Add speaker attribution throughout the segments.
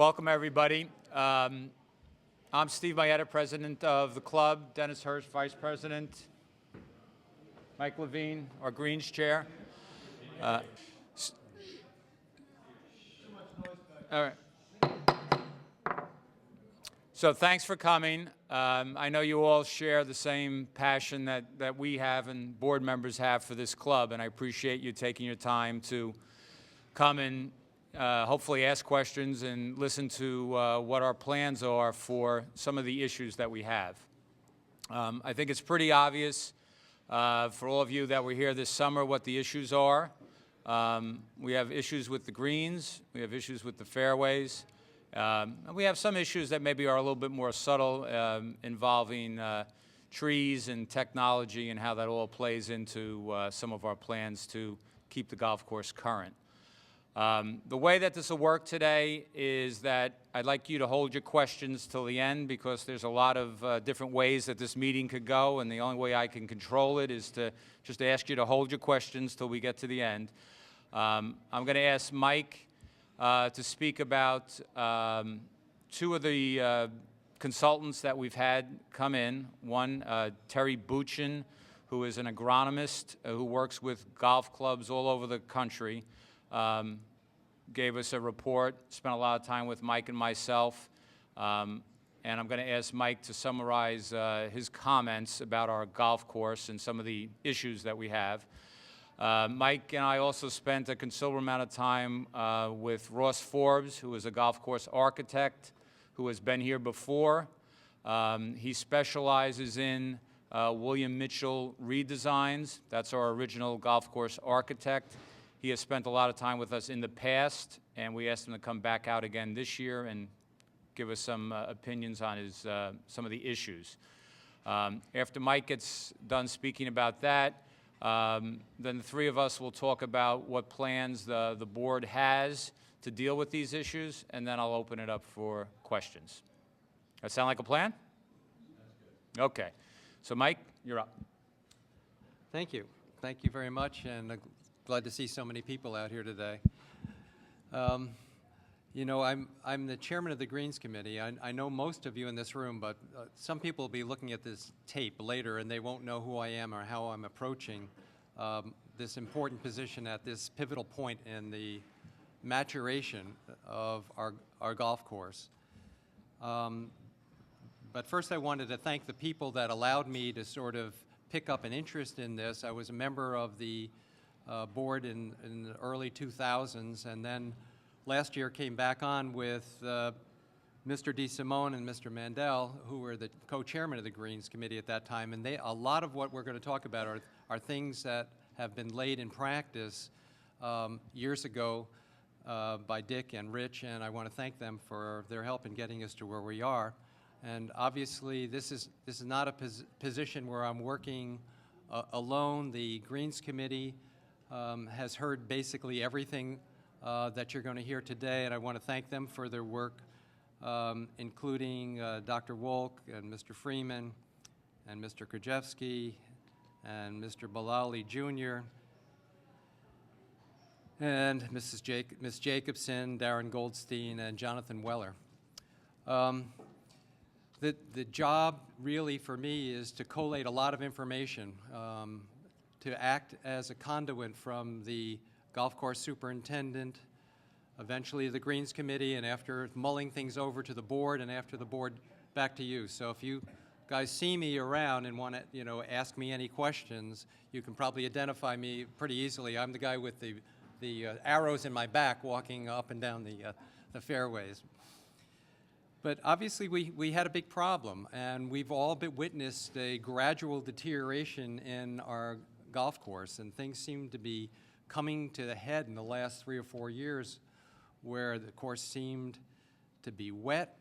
Speaker 1: Welcome, everybody. I'm Steve Noyac, president of the club. Dennis Hirsch, vice president. Mike Levine, our Greens chair. All right. So thanks for coming. I know you all share the same passion that we have and board members have for this club, and I appreciate you taking your time to come and hopefully ask questions and listen to what our plans are for some of the issues that we have. I think it's pretty obvious for all of you that were here this summer what the issues are. We have issues with the greens. We have issues with the fairways. And we have some issues that maybe are a little bit more subtle involving trees and technology and how that all plays into some of our plans to keep the golf course current. The way that this will work today is that I'd like you to hold your questions till the end because there's a lot of different ways that this meeting could go, and the only way I can control it is to just ask you to hold your questions till we get to the end. I'm going to ask Mike to speak about two of the consultants that we've had come in. One, Terry Buchin, who is an agronomist who works with golf clubs all over the country. Gave us a report, spent a lot of time with Mike and myself, and I'm going to ask Mike to summarize his comments about our golf course and some of the issues that we have. Mike and I also spent a considerable amount of time with Ross Forbes, who is a golf course architect who has been here before. He specializes in William Mitchell redesigns. That's our original golf course architect. He has spent a lot of time with us in the past, and we asked him to come back out again this year and give us some opinions on his, some of the issues. After Mike gets done speaking about that, then the three of us will talk about what plans the board has to deal with these issues, and then I'll open it up for questions. That sound like a plan? Okay. So Mike, you're up.
Speaker 2: Thank you. Thank you very much, and glad to see so many people out here today. You know, I'm the chairman of the Greens Committee. I know most of you in this room, but some people will be looking at this tape later and they won't know who I am or how I'm approaching this important position at this pivotal point in the maturation of our golf course. But first I wanted to thank the people that allowed me to sort of pick up an interest in this. I was a member of the board in the early 2000s, and then last year came back on with Mr. DeSimone and Mr. Mandel, who were the co-chairman of the Greens Committee at that time, and a lot of what we're going to talk about are things that have been laid in practice years ago by Dick and Rich, and I want to thank them for their help in getting us to where we are. And obviously this is not a position where I'm working alone. The Greens Committee has heard basically everything that you're going to hear today, and I want to thank them for their work, including Dr. Wolk and Mr. Freeman and Mr. Krajewski and Mr. Bilali Jr. and Ms. Jacobson, Darren Goldstein, and Jonathan Weller. The job really for me is to collate a lot of information, to act as a conduit from the golf course superintendent, eventually the Greens Committee, and after mulling things over to the board, and after the board back to you. So if you guys see me around and want to, ask me any questions, you can probably identify me pretty easily. I'm the guy with the arrows in my back walking up and down the fairways. But obviously we had a big problem, and we've all witnessed a gradual deterioration in our golf course, and things seem to be coming to the head in the last 3 or 4 years, where the course seemed to be wet,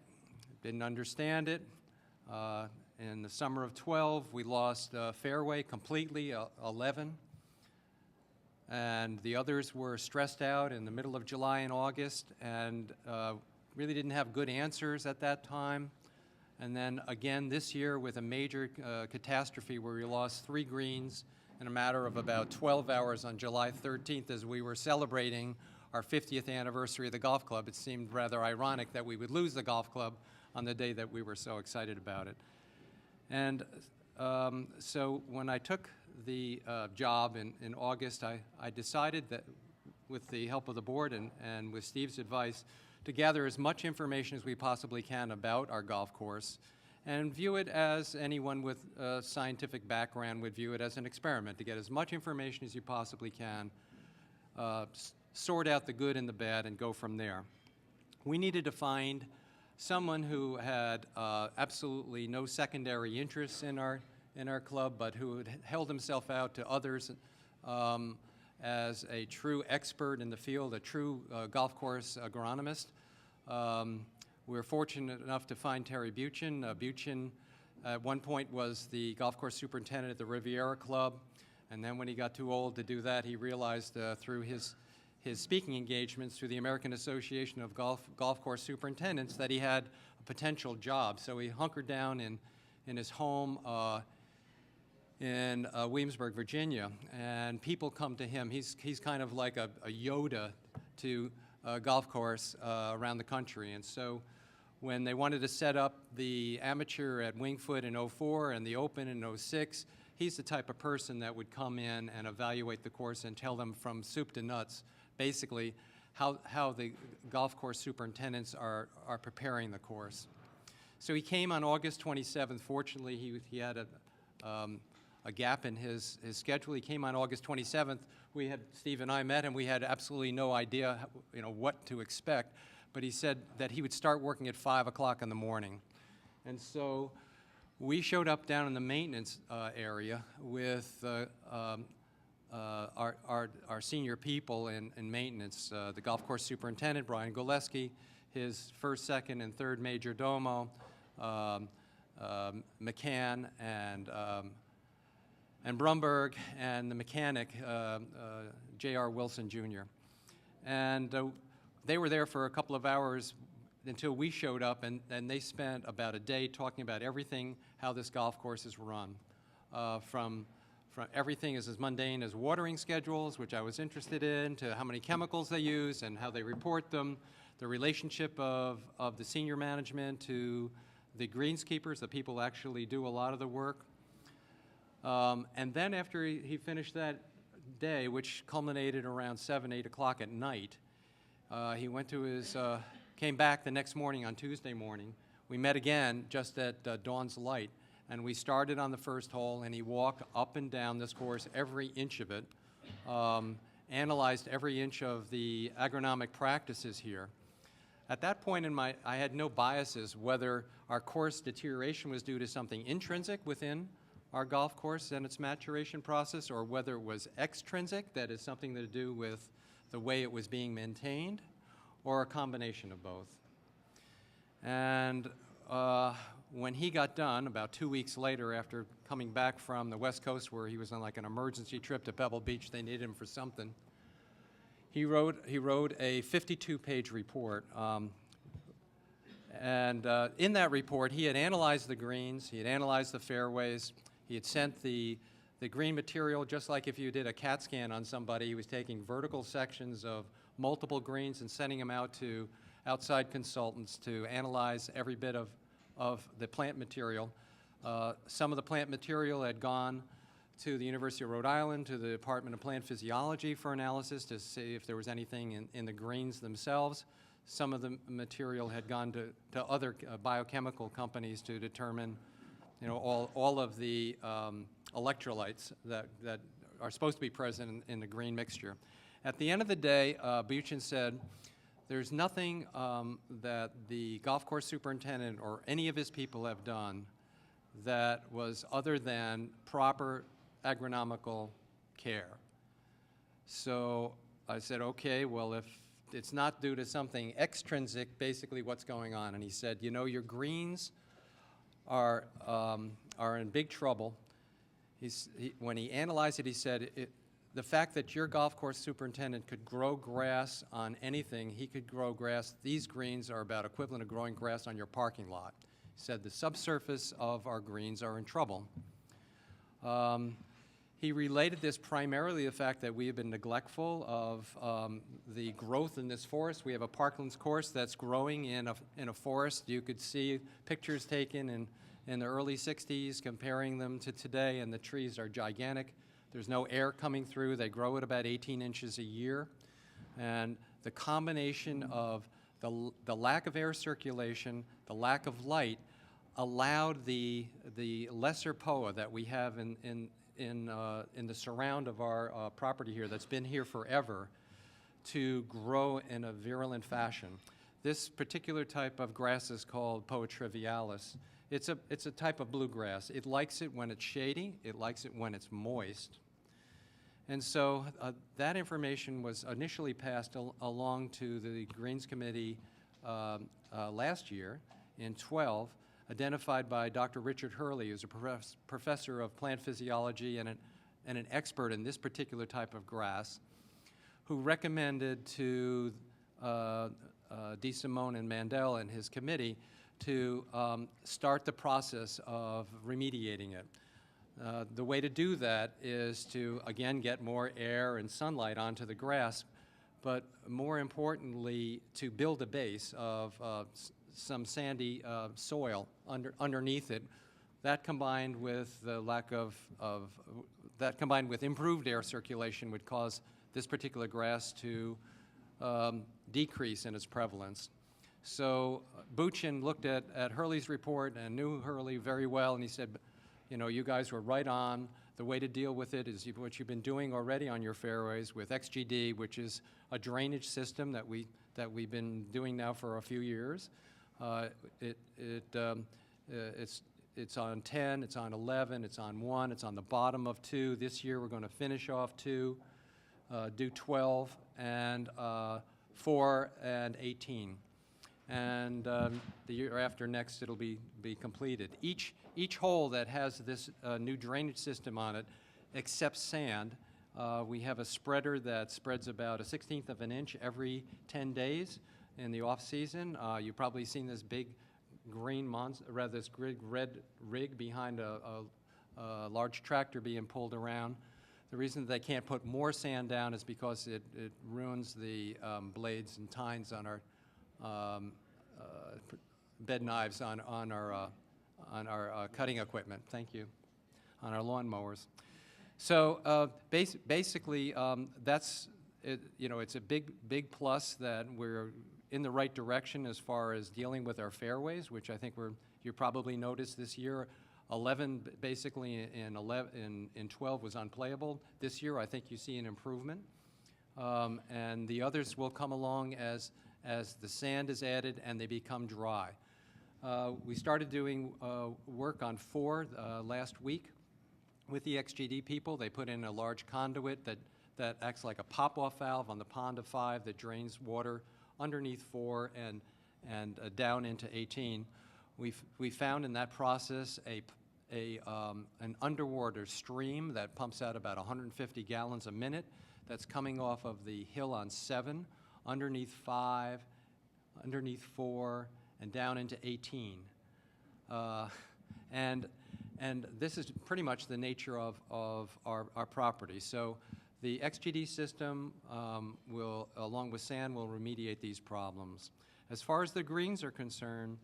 Speaker 2: didn't understand it. In the summer of 12, we lost fairway completely, 11, and the others were stressed out in the middle of July and August, and really didn't have good answers at that time. And then again this year with a major catastrophe where we lost 3 greens in a matter of about 12 hours on July 13th as we were celebrating our 50th anniversary of the golf club, it seemed rather ironic that we would lose the golf club on the day that we were so excited about it. And so when I took the job in August, I decided that with the help of the board and with Steve's advice, to gather as much information as we possibly can about our golf course and view it as anyone with a scientific background would view it as an experiment, to get as much information as you possibly can, sort out the good and the bad, and go from there. We needed to find someone who had absolutely no secondary interests in our club, but who had held himself out to others as a true expert in the field, a true golf course agronomist. We were fortunate enough to find Terry Buchan. Buchan at one point was the golf course superintendent at the Riviera Club, and then when he got too old to do that, he realized through his speaking engagements through the American Association of Golf Course Superintendents that he had a potential job. So he hunkered down in his home in Williamsburg, Virginia, and people come to him. He's kind of like a Yoda to golf course around the country. And so when they wanted to set up the amateur at Wingfoot in '04 and the Open in '06, he's the type of person that would come in and evaluate the course and tell them from soup to nuts, basically, how the golf course superintendents are preparing the course. So he came on August 27th. Fortunately, he had a gap in his schedule. He came on August 27th. Steve and I met him. We had absolutely no idea, what to expect. But he said that he would start working at 5 o'clock in the morning. And so we showed up down in the maintenance area with our senior people in maintenance, the golf course superintendent, Brian Goleski, his first, second, and third major domo, McCann, and Brumberg, and the mechanic, J.R. Wilson, Jr. And they were there for a couple of hours until we showed up, and they spent about a day talking about everything, how this golf course is run. From everything is as mundane as watering schedules, which I was interested in, to how many chemicals they use and how they report them, the relationship of the senior management to the greenskeepers, the people who actually do a lot of the work. And then after he finished that day, which culminated around 7, 8 o'clock at night, he went to came back the next morning on Tuesday morning. We met again just at dawn's light, and we started on the first hole, and he walked up and down this course, every inch of it, analyzed every inch of the agronomic practices here. At that point I had no biases whether our course deterioration was due to something intrinsic within our golf course and its maturation process, or whether it was extrinsic, that is something to do with the way it was being maintained, or a combination of both. And when he got done, about 2 weeks later, after coming back from the West Coast where he was on like an emergency trip to Pebble Beach, they needed him for something, he wrote a 52-page report. And in that report, he had analyzed the greens, he had analyzed the fairways, he had sent the green material, just like if you did a CAT scan on somebody. He was taking vertical sections of multiple greens and sending them out to outside consultants to analyze every bit of the plant material. Some of the plant material had gone to the University of Rhode Island, to the Department of Plant Physiology for analysis to see if there was anything in the greens themselves. Some of the material had gone to other biochemical companies to determine, all of the electrolytes that are supposed to be present in the green mixture. At the end of the day, Buchan said, there's nothing that the golf course superintendent or any of his people have done that was other than proper agronomical care. So I said, okay, well, if it's not due to something extrinsic, basically what's going on? And he said, your greens are in big trouble. When he analyzed it, he said, the fact that your golf course superintendent could grow grass on anything, he could grow grass. These greens are about equivalent of growing grass on your parking lot. He said the subsurface of our greens are in trouble. He related this primarily to the fact that we have been neglectful of the growth in this forest. We have a parklands course that's growing in a forest. You could see pictures taken in the early 60s comparing them to today, and the trees are gigantic. There's no air coming through. They grow at about 18 inches a year. And the combination of the lack of air circulation, the lack of light, allowed the lesser POA that we have in the surround of our property here that's been here forever to grow in a virulent fashion. This particular type of grass is called Poa trivialis. It's a type of bluegrass. It likes it when it's shady. It likes it when it's moist. And so that information was initially passed along to the Greens Committee last year in 12, identified by Dr. Richard Hurley, who's a professor of plant physiology and an expert in this particular type of grass, who recommended to DeSimone and Mandel and his committee to start the process of remediating it. The way to do that is to, again, get more air and sunlight onto the grass, but more importantly, to build a base of some sandy soil underneath it. That combined with the lack of that combined with improved air circulation would cause this particular grass to decrease in its prevalence. So Buchan looked at Hurley's report and knew Hurley very well, and he said, you know, you guys were right on. The way to deal with it is what you've been doing already on your fairways with XGD, which is a drainage system that we've been doing now for a few years. It's on 10, it's on 11, it's on 1, it's on the bottom of 2. This year we're going to finish off 2, do 12, and 4 and 18. And the year after next it'll be completed. Each hole that has this new drainage system on it accepts sand. We have a spreader that spreads about 1/16 of an inch every 10 days in the off season. You've probably seen this big green this red rig behind a large tractor being pulled around. The reason they can't put more sand down is because it ruins the blades and tines on our bed knives on our cutting equipment. Thank you. On our lawn mowers. So basically, that's it, you know, it's a big plus that we're in the right direction as far as dealing with our fairways, which I think you probably noticed this year. 11 basically in 12 was unplayable. This year, I think you see an improvement, and the others will come along as the sand is added and they become dry. We started doing work on 4 last week with the XGD people. They put in a large conduit that acts like a pop-off valve on the pond of 5 that drains water underneath 4 and down into 18. We found in that process an underwater stream that pumps out about 150 gallons a minute that's coming off of the hill on 7, underneath 5, underneath 4, and down into 18. And this is pretty much the nature of our property. So the XGD system will, along with sand, will remediate these problems. As far as the greens are concerned,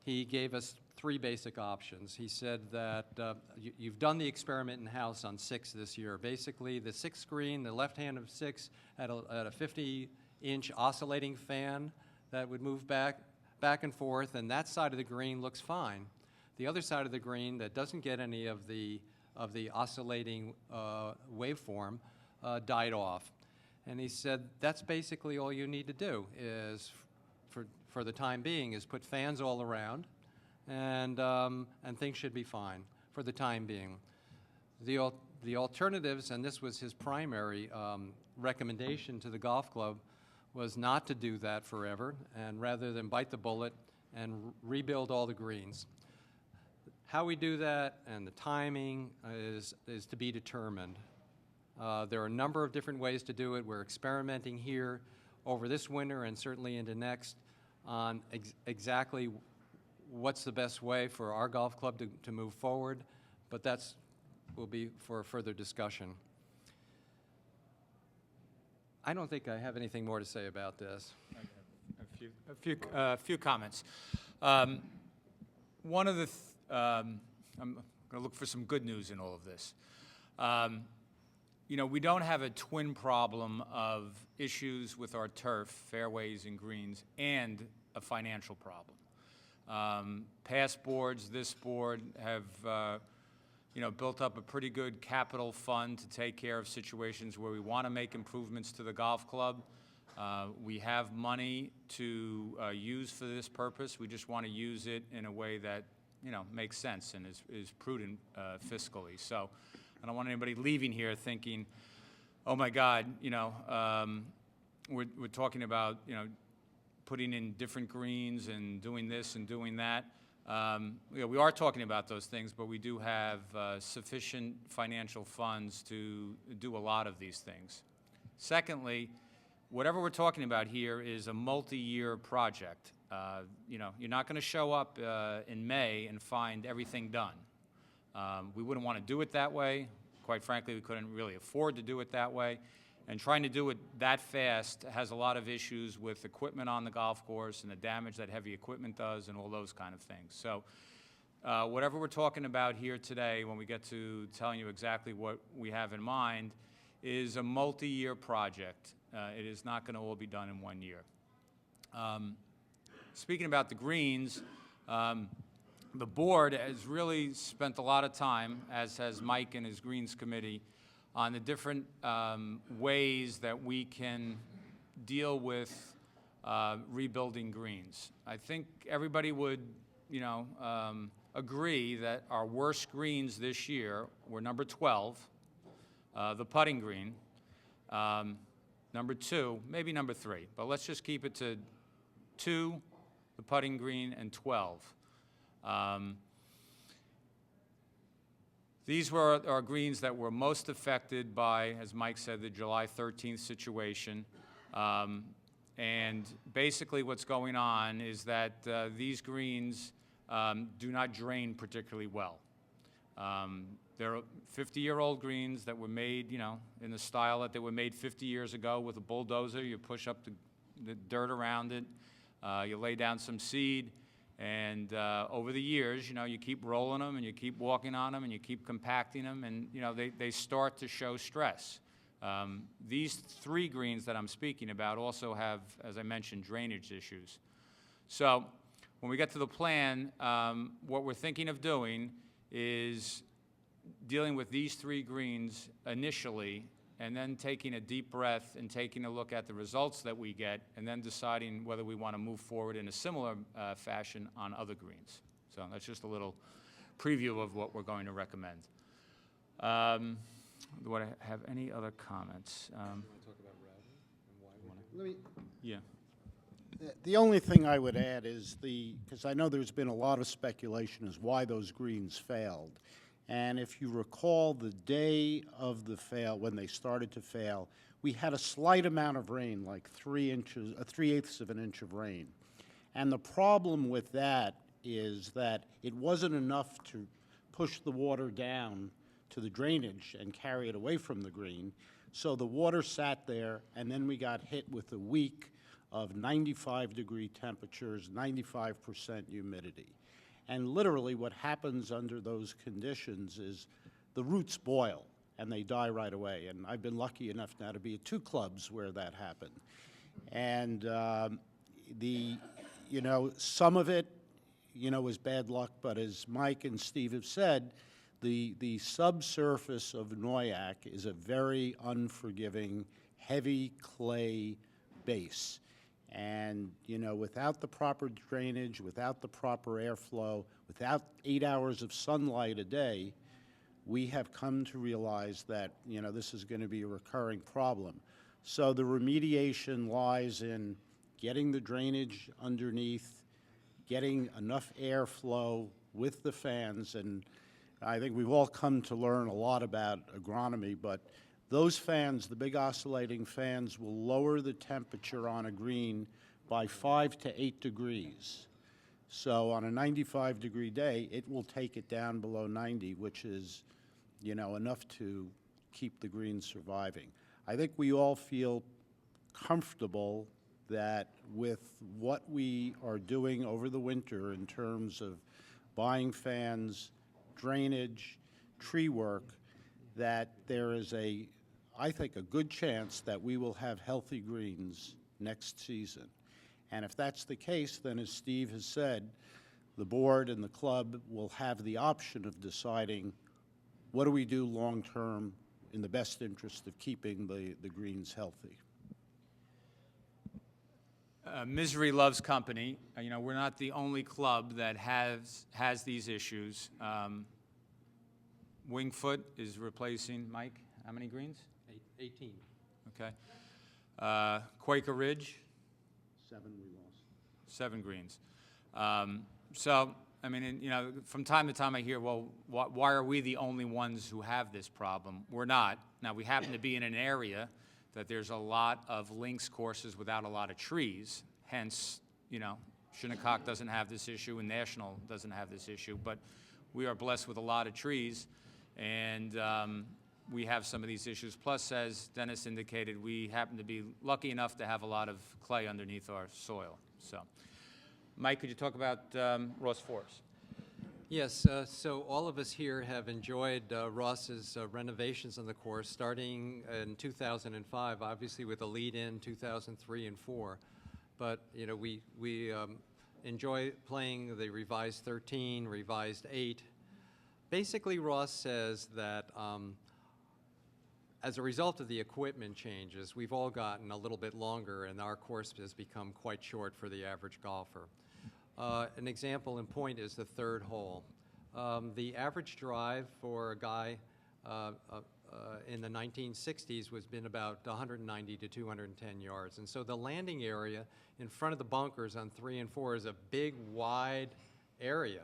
Speaker 2: he gave us 3 basic options. He said that you've done the experiment in-house on 6 this year. Basically, the 6th green, the left hand of 6, had a 50-inch oscillating fan that would move back and forth, and that side of the green looks fine. The other side of the green that doesn't get any of the oscillating waveform died off. And he said that's basically all you need to do is, for the time being, is put fans all around, and things should be fine for the time being. The alternatives, and this was his primary recommendation to the golf club, was not to do that forever, and rather than bite the bullet and rebuild all the greens. How we do that and the timing is to be determined. There are a number of different ways to do it. We're experimenting here over this winter and certainly into next on exactly what's the best way for our golf club to move forward, but that's will be for further discussion. I don't think I have anything more to say about this.
Speaker 1: A few comments. One of the, I'm going to look for some good news in all of this. You know, we don't have a twin problem of issues with our turf, fairways and greens, and a financial problem. Past boards, this board have, you know, built up a pretty good capital fund to take care of situations where we want to make improvements to the golf club. We have money to use for this purpose. We just want to use it in a way that, you know, makes sense and is prudent fiscally. So I don't want anybody leaving here thinking, oh my God, you know, we're talking about, you know, putting in different greens and doing this and doing that. You know, we are talking about those things, but we do have sufficient financial funds to do a lot of these things. Secondly, whatever we're talking about here is a multi-year project. You know, you're not going to show up in May and find everything done. We wouldn't want to do it that way. Quite frankly, we couldn't really afford to do it that way. And trying to do it that fast has a lot of issues with equipment on the golf course and the damage that heavy equipment does and all those kind of things. So whatever we're talking about here today, when we get to telling you exactly what we have in mind, is a multi-year project. It is not going to all be done in 1 year. Speaking about the greens, the board has really spent a lot of time, as has Mike and his Greens Committee, on the different ways that we can deal with rebuilding greens. I think everybody would, you know, agree that our worst greens this year were number 12, the putting green, number 2, maybe number 3, but let's just keep it to 2, the putting green, and 12. These were our greens that were most affected by, as Mike said, the July 13th situation. And basically what's going on is that these greens do not drain particularly well. They're 50-year-old greens that were made, you know, in the style that they were made 50 years ago with a bulldozer. You push up the dirt around it, you lay down some seed, and over the years, you know, you keep rolling them and you keep walking on them and you keep compacting them, and, you know, they start to show stress. These 3 greens that I'm speaking about also have, as I mentioned, drainage issues. So when we get to the plan, what we're thinking of doing is dealing with these 3 greens initially, and then taking a deep breath and taking a look at the results that we get, and then deciding whether we want to move forward in a similar fashion on other greens. So that's just a little preview of what we're going to recommend. Do I have any other comments?
Speaker 2: You want to talk about routing and why we do it?
Speaker 1: Yeah.
Speaker 3: The only thing I would add is because I know there's been a lot of speculation as why those greens failed. And if you recall the day of the fail, when they started to fail, we had a slight amount of rain, like 3/8 of an inch of rain. And the problem with that is that it wasn't enough to push the water down to the drainage and carry it away from the green. So the water sat there, and then we got hit with a week of 95-degree temperatures, 95% humidity. And literally what happens under those conditions is the roots boil and they die right away. And I've been lucky enough now to be at 2 clubs where that happened. And you know, some of it, you know, was bad luck, but as Mike and Steve have said, the subsurface of Noyac is a very unforgiving, heavy clay base. And, you know, without the proper drainage, without the proper airflow, without 8 hours of sunlight a day, we have come to realize that, you know, this is going to be a recurring problem. So the remediation lies in getting the drainage underneath, getting enough airflow with the fans, and I think we've all come to learn a lot about agronomy, but those fans, the big oscillating fans, will lower the temperature on a green by 5 to 8 degrees. So on a 95-degree day, it will take it down below 90, which is, enough to keep the greens surviving. I think we all feel comfortable that with what we are doing over the winter in terms of buying fans, drainage, tree work, that there is I think, a good chance that we will have healthy greens next season. And if that's the case, then as Steve has said, the board and the club will have the option of deciding what do we do long-term in the best interest of keeping the greens healthy.
Speaker 1: Misery loves company. We're not the only club that has these issues. Wingfoot is replacing, Mike, how many greens?
Speaker 2: 18.
Speaker 1: Okay. Quaker Ridge?
Speaker 3: 7 we lost.
Speaker 1: 7 greens. So, from time to time I hear, well, why are we the only ones who have this problem? We're not. Now, we happen to be in an area that there's a lot of links courses without a lot of trees. Hence, Shinnecock doesn't have this issue and National doesn't have this issue. But we are blessed with a lot of trees, and we have some of these issues. Plus, as Dennis indicated, we happen to be lucky enough to have a lot of clay underneath our soil. So, Mike, could you talk about Ross Forest?
Speaker 2: Yes, so all of us here have enjoyed Ross's renovations on the course starting in 2005, obviously with a lead-in 2003 and 4. But, we enjoy playing the revised 13, revised 8. Basically, Ross says that as a result of the equipment changes, we've all gotten a little bit longer and our course has become quite short for the average golfer. An example in point is the 3rd hole. The average drive for a guy in the 1960s was been about 190 to 210 yards. And so the landing area in front of the bunkers on 3 and 4 is a big, wide area.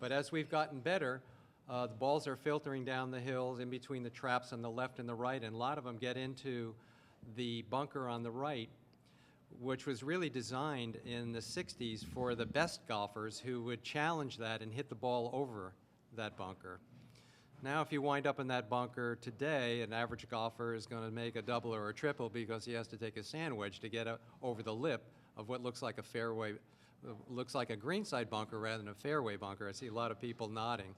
Speaker 2: But as we've gotten better, the balls are filtering down the hills in between the traps on the left and the right, and a lot of them get into the bunker on the right, which was really designed in the 60s for the best golfers who would challenge that and hit the ball over that bunker. Now, if you wind up in that bunker today, an average golfer is going to make a double or a triple because he has to take a sand wedge to get over the lip of what looks like a fairway, looks like a greenside bunker rather than a fairway bunker. I see a lot of people nodding.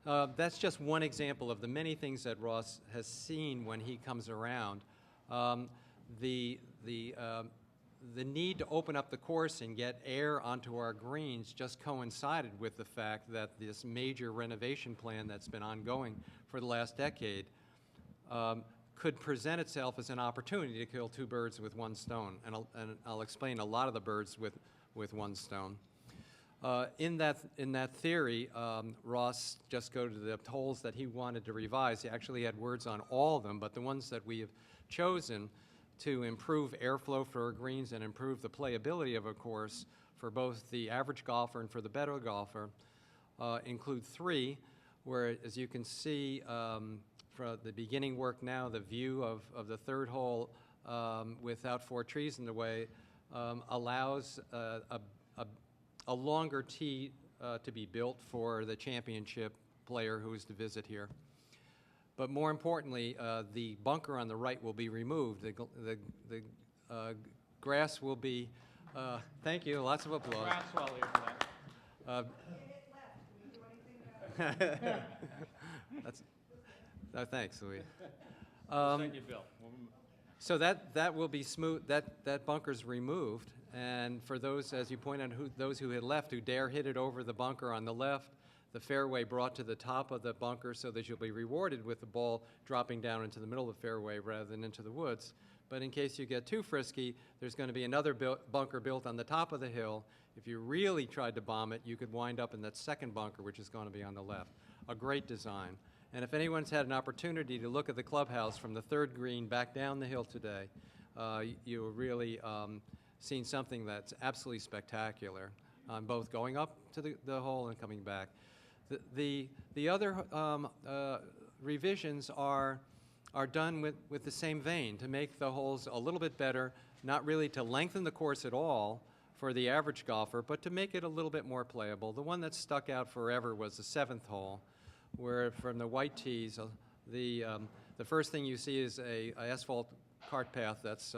Speaker 2: That's just one example of the many things that Ross has seen when he comes around. The need to open up the course and get air onto our greens just coincided with the fact that this major renovation plan that's been ongoing for the last decade could present itself as an opportunity to kill 2 birds with 1 stone. And I'll explain a lot of the birds with 1 stone. In that theory, Ross just go to the holes that he wanted to revise. He actually had words on all of them, but the ones that we have chosen to improve airflow for our greens and improve the playability of a course for both the average golfer and for the better golfer include 3, where, as you can see from the beginning work now, the view of the 3rd hole without 4 trees in the way allows a longer tee to be built for the championship player who is to visit here. But more importantly, the bunker on the right will be removed. The grass will be, thank you, lots of applause.
Speaker 1: Maxwell here for that.
Speaker 2: Thanks, Louis.
Speaker 1: Send you, Bill.
Speaker 2: So that will be smooth, that bunker's removed. And for those, as you point out, those who had left, who dare hit it over the bunker on the left, the fairway brought to the top of the bunker so that you'll be rewarded with the ball dropping down into the middle of the fairway rather than into the woods. But in case you get too frisky, there's going to be another bunker built on the top of the hill. If you really tried to bomb it, you could wind up in that 2nd bunker, which is going to be on the left. A great design. And if anyone's had an opportunity to look at the clubhouse from the 3rd green back down the hill today, you really seen something that's absolutely spectacular on both going up to the hole and coming back. The other revisions are done with the same vein, to make the holes a little bit better, not really to lengthen the course at all for the average golfer, but to make it a little bit more playable. The one that stuck out forever was the 7th hole, where from the white tees, the first thing you see is a asphalt cart path that's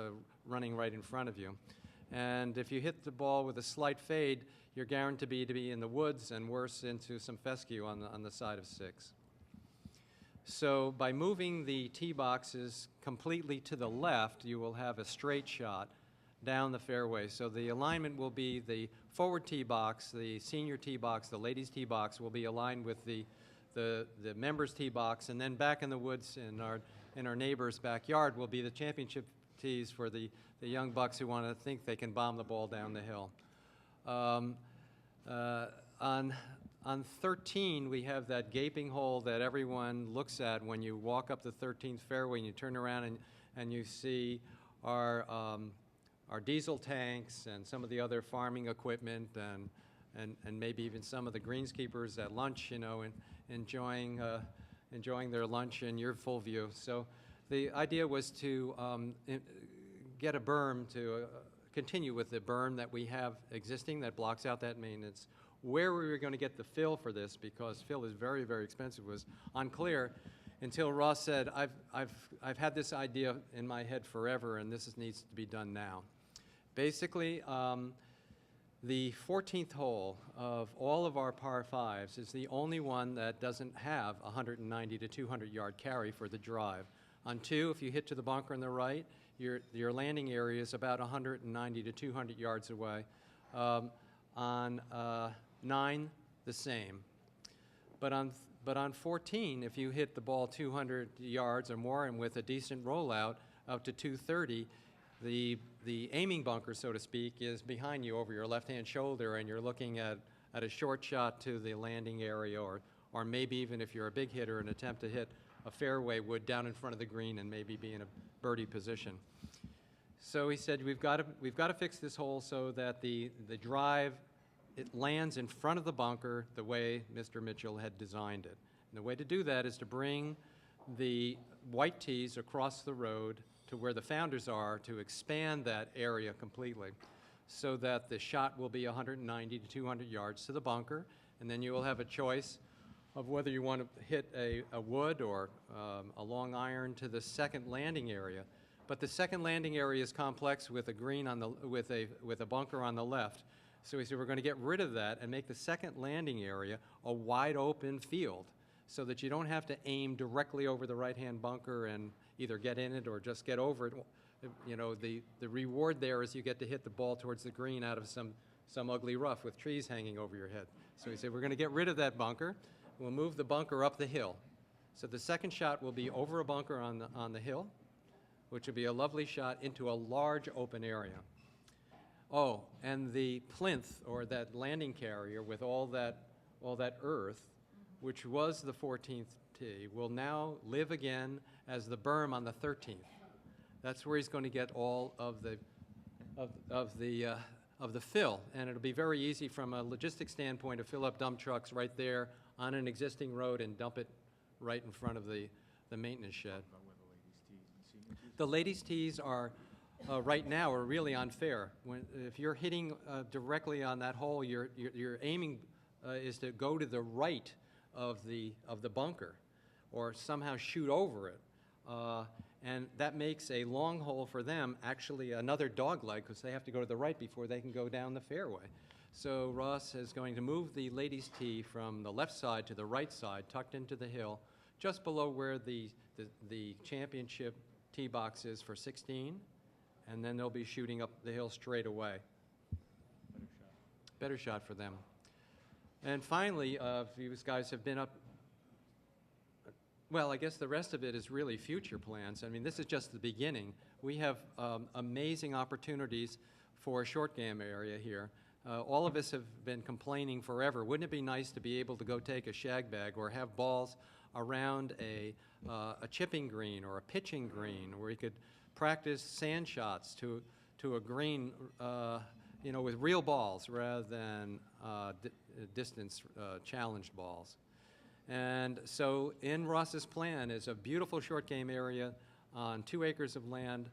Speaker 2: running right in front of you. And if you hit the ball with a slight fade, you're guaranteed to be in the woods and worse into some fescue on the side of 6. So by moving the tee boxes completely to the left, you will have a straight shot down the fairway. So the alignment will be the forward tee box, the senior tee box, the ladies tee box will be aligned with the members tee box, and then back in the woods in our neighbor's backyard will be the championship tees for the young bucks who want to think they can bomb the ball down the hill. On 13, we have that gaping hole that everyone looks at when you walk up the 13th fairway and you turn around and you see our diesel tanks and some of the other farming equipment and maybe even some of the greenskeepers at lunch, you know, and enjoying their lunch in your full view. So the idea was to get a berm to continue with the berm that we have existing that blocks out that maintenance. Where we were going to get the fill for this, because fill is very, very expensive, was unclear until Ross said, I've had this idea in my head forever, and this needs to be done now. Basically, the 14th hole of all of our par 5s is the only one that doesn't have 190 to 200 yard carry for the drive. On 2, if you hit to the bunker on the right, your landing area is about 190 to 200 yards away. On 9, the same. But on 14, if you hit the ball 200 yards or more and with a decent rollout up to 230, the aiming bunker, so to speak, is behind you over your left-hand shoulder, and you're looking at a short shot to the landing area, or maybe even if you're a big hitter, an attempt to hit a fairway wood down in front of the green and maybe be in a birdie position. So he said, we've got to fix this hole so that the drive, it lands in front of the bunker the way Mr. Mitchell had designed it. And the way to do that is to bring the white tees across the road to where the founders are, to expand that area completely so that the shot will be 190 to 200 yards to the bunker, and then you will have a choice of whether you want to hit a wood or a long iron to the second landing area. But the second landing area is complex with a green on the with a bunker on the left. So we said we're going to get rid of that and make the second landing area a wide open field, so that you don't have to aim directly over the right-hand bunker and either get in it or just get over it. You know, the reward there is you get to hit the ball towards the green out of some ugly rough with trees hanging over your head. So we said we're going to get rid of that bunker. We'll move the bunker up the hill. So the second shot will be over a bunker on the hill, which will be a lovely shot into a large open area. Oh, and the plinth, or that landing carrier with all that earth, which was the 14th tee, will now live again as the berm on the 13th. That's where he's going to get all of the fill, and it'll be very easy from a logistics standpoint to fill up dump trucks right there on an existing road and dump it right in front of the maintenance shed. The ladies' tees are right now are really unfair. If you're hitting directly on that hole, your aiming is to go to the right of the bunker, or somehow shoot over it, and that makes a long hole for them actually another dog leg, because they have to go to the right before they can go down the fairway. So Ross is going to move the ladies' tee from the left side to the right side, tucked into the hill, just below where the championship tee box is for 16, and then they'll be shooting up the hill straight away. Better shot for them. And finally, you guys have been up, well, I guess the rest of it is really future plans. I mean, this is just the beginning. We have amazing opportunities for a short game area here. All of us have been complaining forever. Wouldn't it be nice to be able to go take a shag bag or have balls around a chipping green or a pitching green, where you could practice sand shots to a green, you know, with real balls rather than distance challenged balls. And so in Ross's plan is a beautiful short game area on 2 acres of land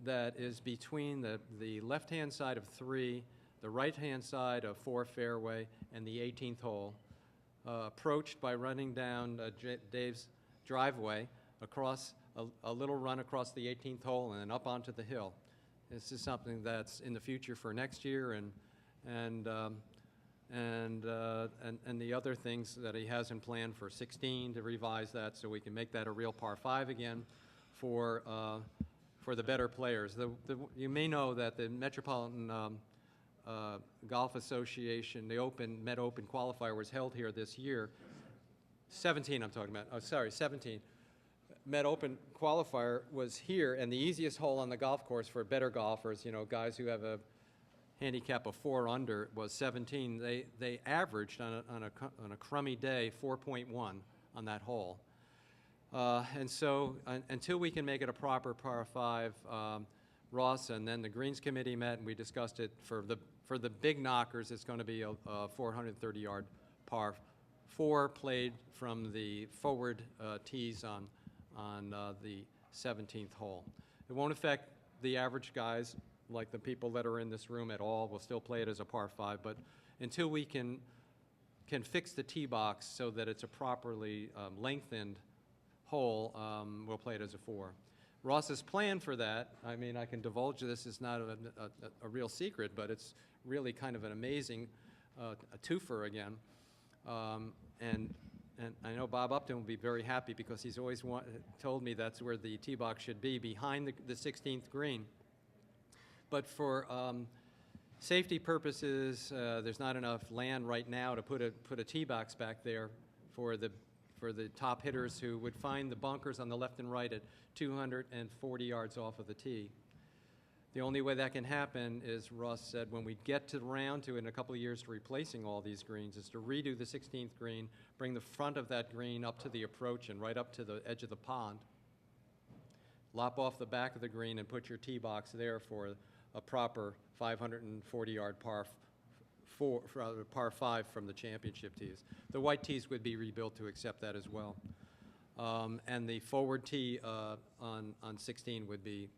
Speaker 2: that is between the left-hand side of 3, the right-hand side of 4 fairway, and the 18th hole. approached by running down Dave's driveway across a little run across the 18th hole and then up onto the hill. This is something that's in the future for next year, and the other things that he has in plan for 16 to revise that so we can make that a real par 5 again for the better players. You may know that the Metropolitan Golf Association, the Met Open qualifier was held here this year. 17 I'm talking about. Oh, sorry, 17. Met Open qualifier was here, and the easiest hole on the golf course for better golfers, you know, guys who have a handicap of 4 under, was 17. They averaged on a crummy day 4.1 on that hole. And so until we can make it a proper par 5, Ross and then the Greens Committee met and we discussed it for the big knockers. It's going to be a 430-yard par 4 played from the forward tees on the 17th hole. It won't affect the average guys like the people that are in this room at all. We'll still play it as a par 5, but until we can fix the tee box so that it's a properly lengthened hole, we'll play it as a 4. Ross's plan for that, I mean, I can divulge this, is not a real secret, but it's really kind of an amazing a twofer again. And I know Bob Upton will be very happy because he's always told me that's where the tee box should be, behind the 16th green. But for safety purposes, there's not enough land right now to put a tee box back there for the top hitters who would find the bunkers on the left and right at 240 yards off of the tee. The only way that can happen is, Ross said, when we get to round to in a couple of years to replacing all these greens, is to redo the 16th green, bring the front of that green up to the approach and right up to the edge of the pond, lop off the back of the green and put your tee box there for a proper 540-yard par 5 from the championship tees. The white tees would be rebuilt to accept that as well. And the forward tee on 16 would be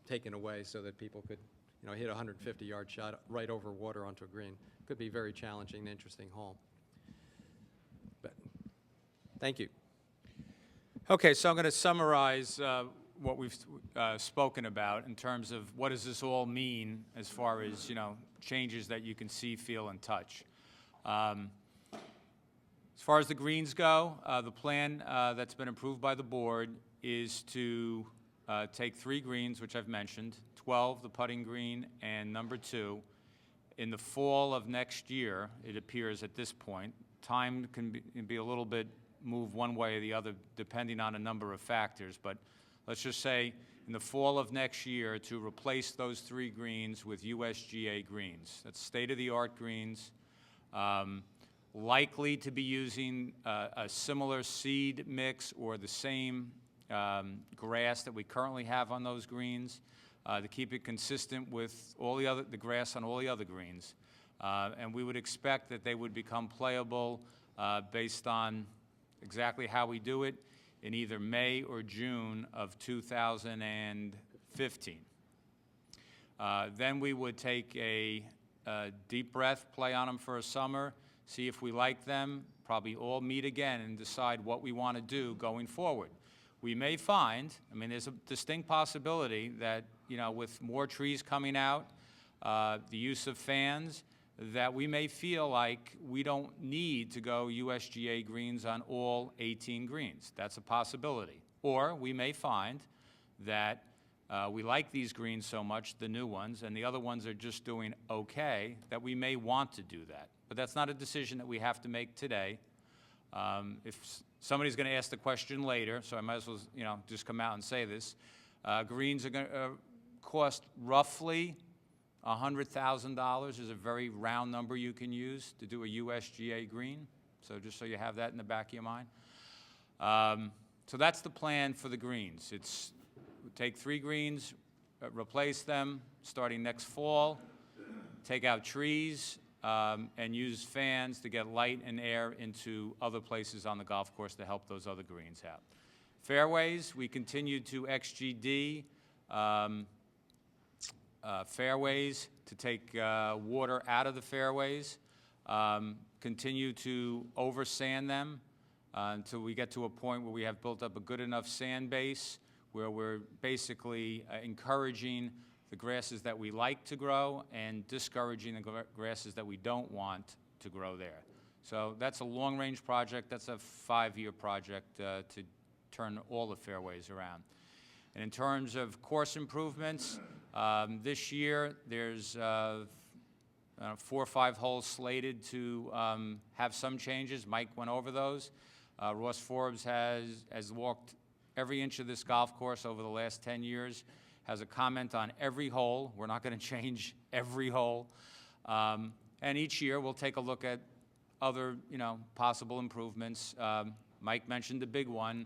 Speaker 2: taken away so that people could, you know, hit a 150-yard shot right over water onto a green. Could be very challenging and interesting hole. But thank you.
Speaker 1: Okay, so I'm going to summarize what we've spoken about in terms of what does this all mean as far as, you know, changes that you can see, feel, and touch. As far as the greens go, the plan that's been approved by the board is to take 3 greens, which I've mentioned, 12, the putting green, and number 2. In the fall of next year, it appears at this point, time can be a little bit moved one way or the other depending on a number of factors, but let's just say in the fall of next year to replace those 3 greens with USGA greens. That's state-of-the-art greens, likely to be using a similar seed mix or the same grass that we currently have on those greens to keep it consistent with all the grass on all the other greens. And we would expect that they would become playable based on exactly how we do it in either May or June of 2015. Then we would take a deep breath, play on them for a summer, see if we like them, probably all meet again and decide what we want to do going forward. We may find, I mean, there's a distinct possibility that, you know, with more trees coming out, the use of fans, that we may feel like we don't need to go USGA greens on all 18 greens. That's a possibility. Or we may find that we like these greens so much, the new ones, and the other ones are just doing okay, that we may want to do that. But that's not a decision that we have to make today. If somebody's going to ask the question later, so I might as well, you know, just come out and say this, greens are going to cost roughly $100,000 is a very round number you can use to do a USGA green. So just so you have that in the back of your mind. So that's the plan for the greens. It's take 3 greens, replace them starting next fall, take out trees, and use fans to get light and air into other places on the golf course to help those other greens out. Fairways, we continue to XGD fairways to take water out of the fairways. Continue to over-sand them until we get to a point where we have built up a good enough sand base where we're basically encouraging the grasses that we like to grow and discouraging the grasses that we don't want to grow there. So that's a long-range project. That's a 5-year project to turn all the fairways around. And in terms of course improvements, this year there's 4 or 5 holes slated to have some changes. Mike went over those. Ross Forbes has walked every inch of this golf course over the last 10 years, has a comment on every hole. We're not going to change every hole. And each year we'll take a look at other, possible improvements. Mike mentioned the big one.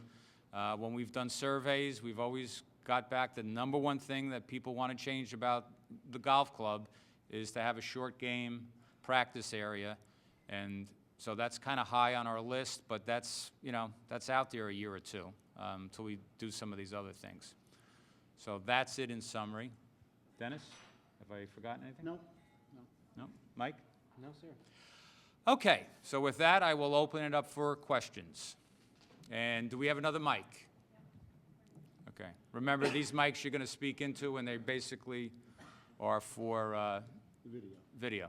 Speaker 1: When we've done surveys, we've always got back the number one thing that people want to change about the golf club is to have a short game practice area. And so that's kind of high on our list, but that's, that's out there a year or two until we do some of these other things. So that's it in summary. Dennis, have I forgotten anything?
Speaker 3: No.
Speaker 1: No? Mike?
Speaker 2: No, sir.
Speaker 1: Okay, so with that, I will open it up for questions. And do we have another mic? Okay. Remember, these mics you're going to speak into, and they basically are for video.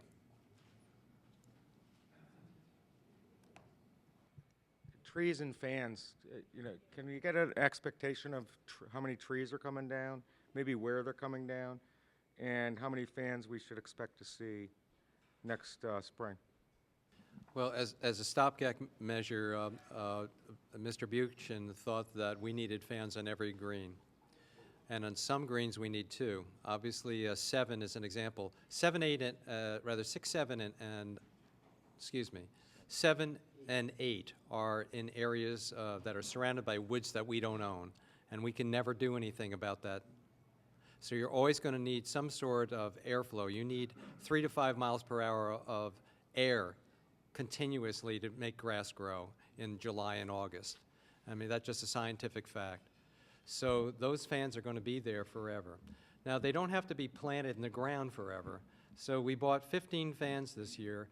Speaker 4: Trees and fans, can you get an expectation of how many trees are coming down, maybe where they're coming down, and how many fans we should expect to see next spring?
Speaker 2: Well, as a stopgap measure, Mr. Buchan thought that we needed fans on every green. And on some greens, we need 2. Obviously, 7 is an example. 7 and 8 are in areas that are surrounded by woods that we don't own, and we can never do anything about that. So you're always going to need some sort of airflow. You need 3 to 5 miles per hour of air continuously to make grass grow in July and August. I mean, that's just a scientific fact. So those fans are going to be there forever. Now, they don't have to be planted in the ground forever. So we bought 15 fans this year.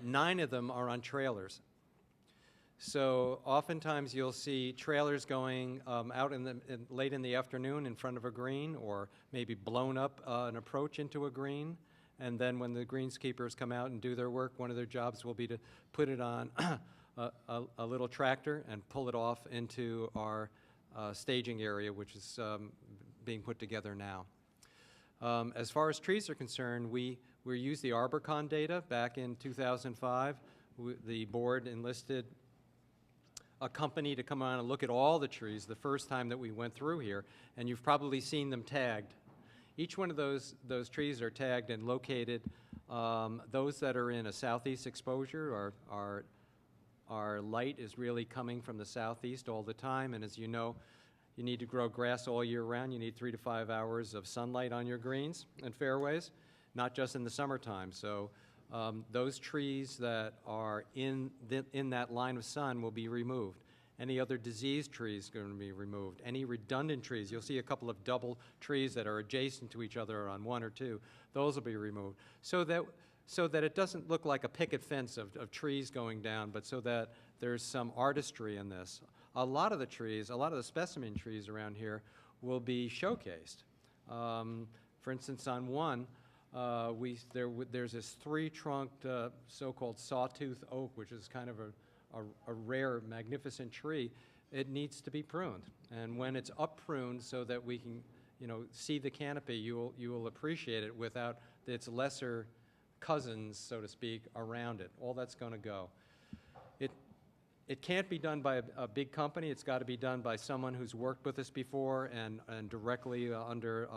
Speaker 2: 9 of them are on trailers. So oftentimes you'll see trailers going out late in the afternoon in front of a green, or maybe blown up an approach into a green. And then when the greenskeepers come out and do their work, one of their jobs will be to put it on a little tractor and pull it off into our staging area, which is being put together now. As far as trees are concerned, we used the ArborCon data back in 2005. The board enlisted a company to come on and look at all the trees the first time that we went through here, and you've probably seen them tagged. Each one of those trees are tagged and located. Those that are in a southeast exposure our light is really coming from the southeast all the time, and as you know, you need to grow grass all year round. You need 3 to 5 hours of sunlight on your greens and fairways, not just in the summertime. So those trees that are in that line of sun will be removed. Any other diseased trees are going to be removed. Any redundant trees, you'll see a couple of double trees that are adjacent to each other on 1 or 2, those will be removed. So that it doesn't look like a picket fence of trees going down, but so that there's some artistry in this. A lot of the specimen trees around here will be showcased. For instance, on one, there's this 3-trunked so-called sawtooth oak, which is kind of a rare, magnificent tree. It needs to be pruned, and when it's up pruned so that we can, see the canopy, you will appreciate it without its lesser cousins, so to speak, around it. All that's going to go. It can't be done by a big company. It's got to be done by someone who's worked with us before and directly under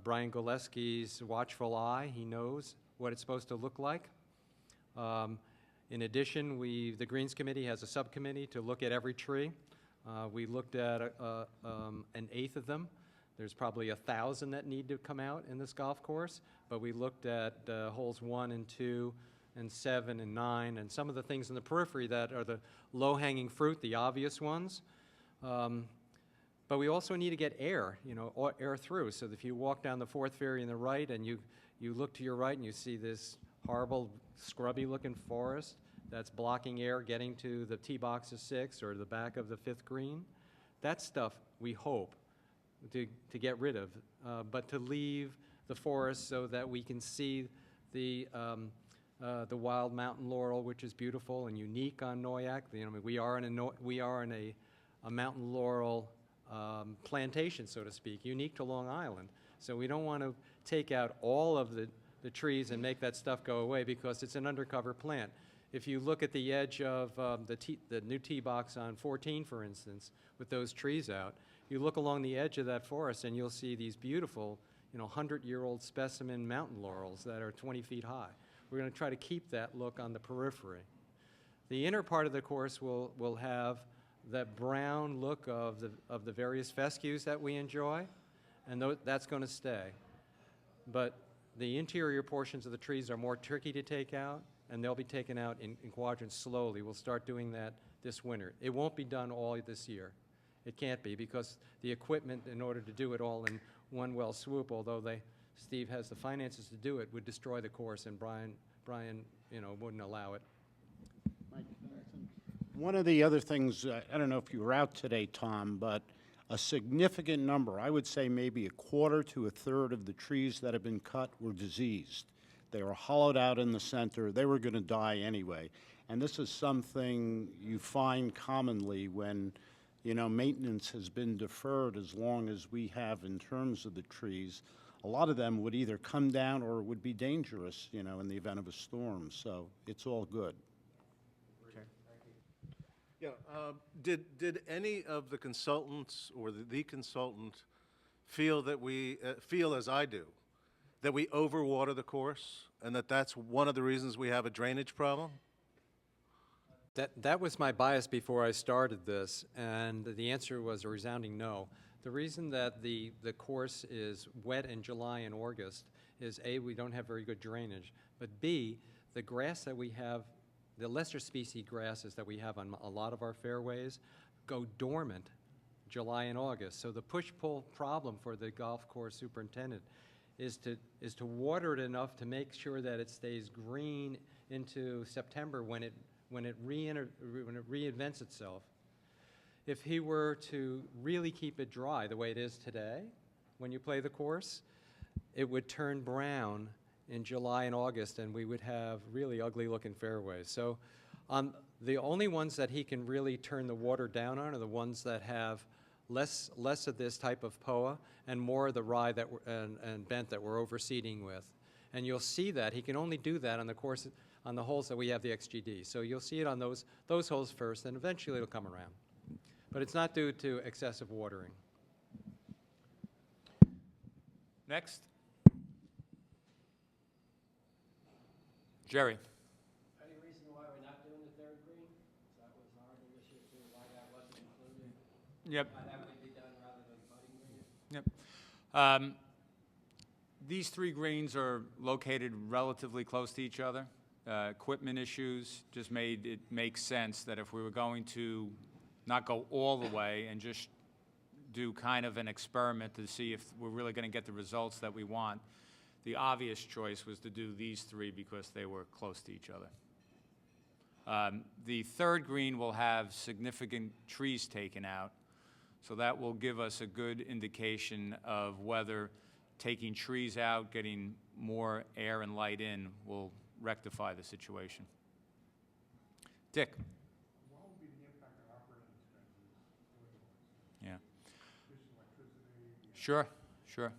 Speaker 2: Brian Goleski's watchful eye. He knows what it's supposed to look like. In addition, the Greens Committee has a subcommittee to look at every tree. We looked at an eighth of them. There's probably 1,000 that need to come out in this golf course, but we looked at holes 1 and 2 and 7 and 9 and some of the things in the periphery that are the low-hanging fruit, the obvious ones. But we also need to get air, air through. So that if you walk down the 4th fairway on the right and you look to your right and you see this horrible scrubby-looking forest that's blocking air getting to the tee box of 6 or the back of the 5th green. That stuff we hope to get rid of, but to leave the forest so that we can see the wild mountain laurel, which is beautiful and unique on Noyac. You know, we are in a mountain laurel plantation, so to speak, unique to Long Island. So we don't want to take out all of the trees and make that stuff go away because it's an undercover plant. If you look at the edge of the new tee box on 14, for instance, with those trees out, you look along the edge of that forest and you'll see these beautiful, 100-year-old specimen mountain laurels that are 20 feet high. We're going to try to keep that look on the periphery. The inner part of the course will have that brown look of the various fescues that we enjoy, and that's going to stay. But the interior portions of the trees are more tricky to take out, and they'll be taken out in quadrants slowly. We'll start doing that this winter. It won't be done all this year. It can't be because the equipment, in order to do it all in one well swoop, although Steve has the finances to do it, would destroy the course, and Brian wouldn't allow it.
Speaker 3: One of the other things, I don't know if you were out today, Tom, but a significant number, I would say maybe a quarter to a third of the trees that have been cut were diseased. They were hollowed out in the center. They were going to die anyway. And this is something you find commonly when, maintenance has been deferred as long as we have in terms of the trees. A lot of them would either come down or would be dangerous, in the event of a storm. So it's all good.
Speaker 5: Yeah, did any of the consultants or the consultant feel that feel as I do, that we overwater the course and that's one of the reasons we have a drainage problem?
Speaker 2: That was my bias before I started this, and the answer was a resounding no. The reason that the course is wet in July and August is A, we don't have very good drainage, but B, the grass that we have, the lesser species grasses that we have on a lot of our fairways go dormant July and August. So the push-pull problem for the golf course superintendent is to water it enough to make sure that it stays green into September when it reinvents itself. If he were to really keep it dry the way it is today, when you play the course, it would turn brown in July and August, and we would have really ugly-looking fairways. So the only ones that he can really turn the water down on are the ones that have less of this type of POA and more of the rye and bent that we're overseeding with. And you'll see that. He can only do that on the course, on the holes that we have the XGD. So you'll see it on those holes first, and eventually it'll come around. But it's not due to excessive watering.
Speaker 1: Next. Jerry.
Speaker 6: Any reason why we're not doing the third green? That was our other issue too, why that wasn't included.
Speaker 1: Yep.
Speaker 6: Why that would be done rather than putting green.
Speaker 1: Yep. These three greens are located relatively close to each other. Equipment issues just made it make sense that if we were going to not go all the way and just do kind of an experiment to see if we're really going to get the results that we want, the obvious choice was to do these three because they were close to each other. The third green will have significant trees taken out, so that will give us a good indication of whether taking trees out, getting more air and light in, will rectify the situation. Dick.
Speaker 7: What would be the impact on operating expenses?
Speaker 1: Yeah.
Speaker 7: Additional electricity?
Speaker 1: Sure, sure.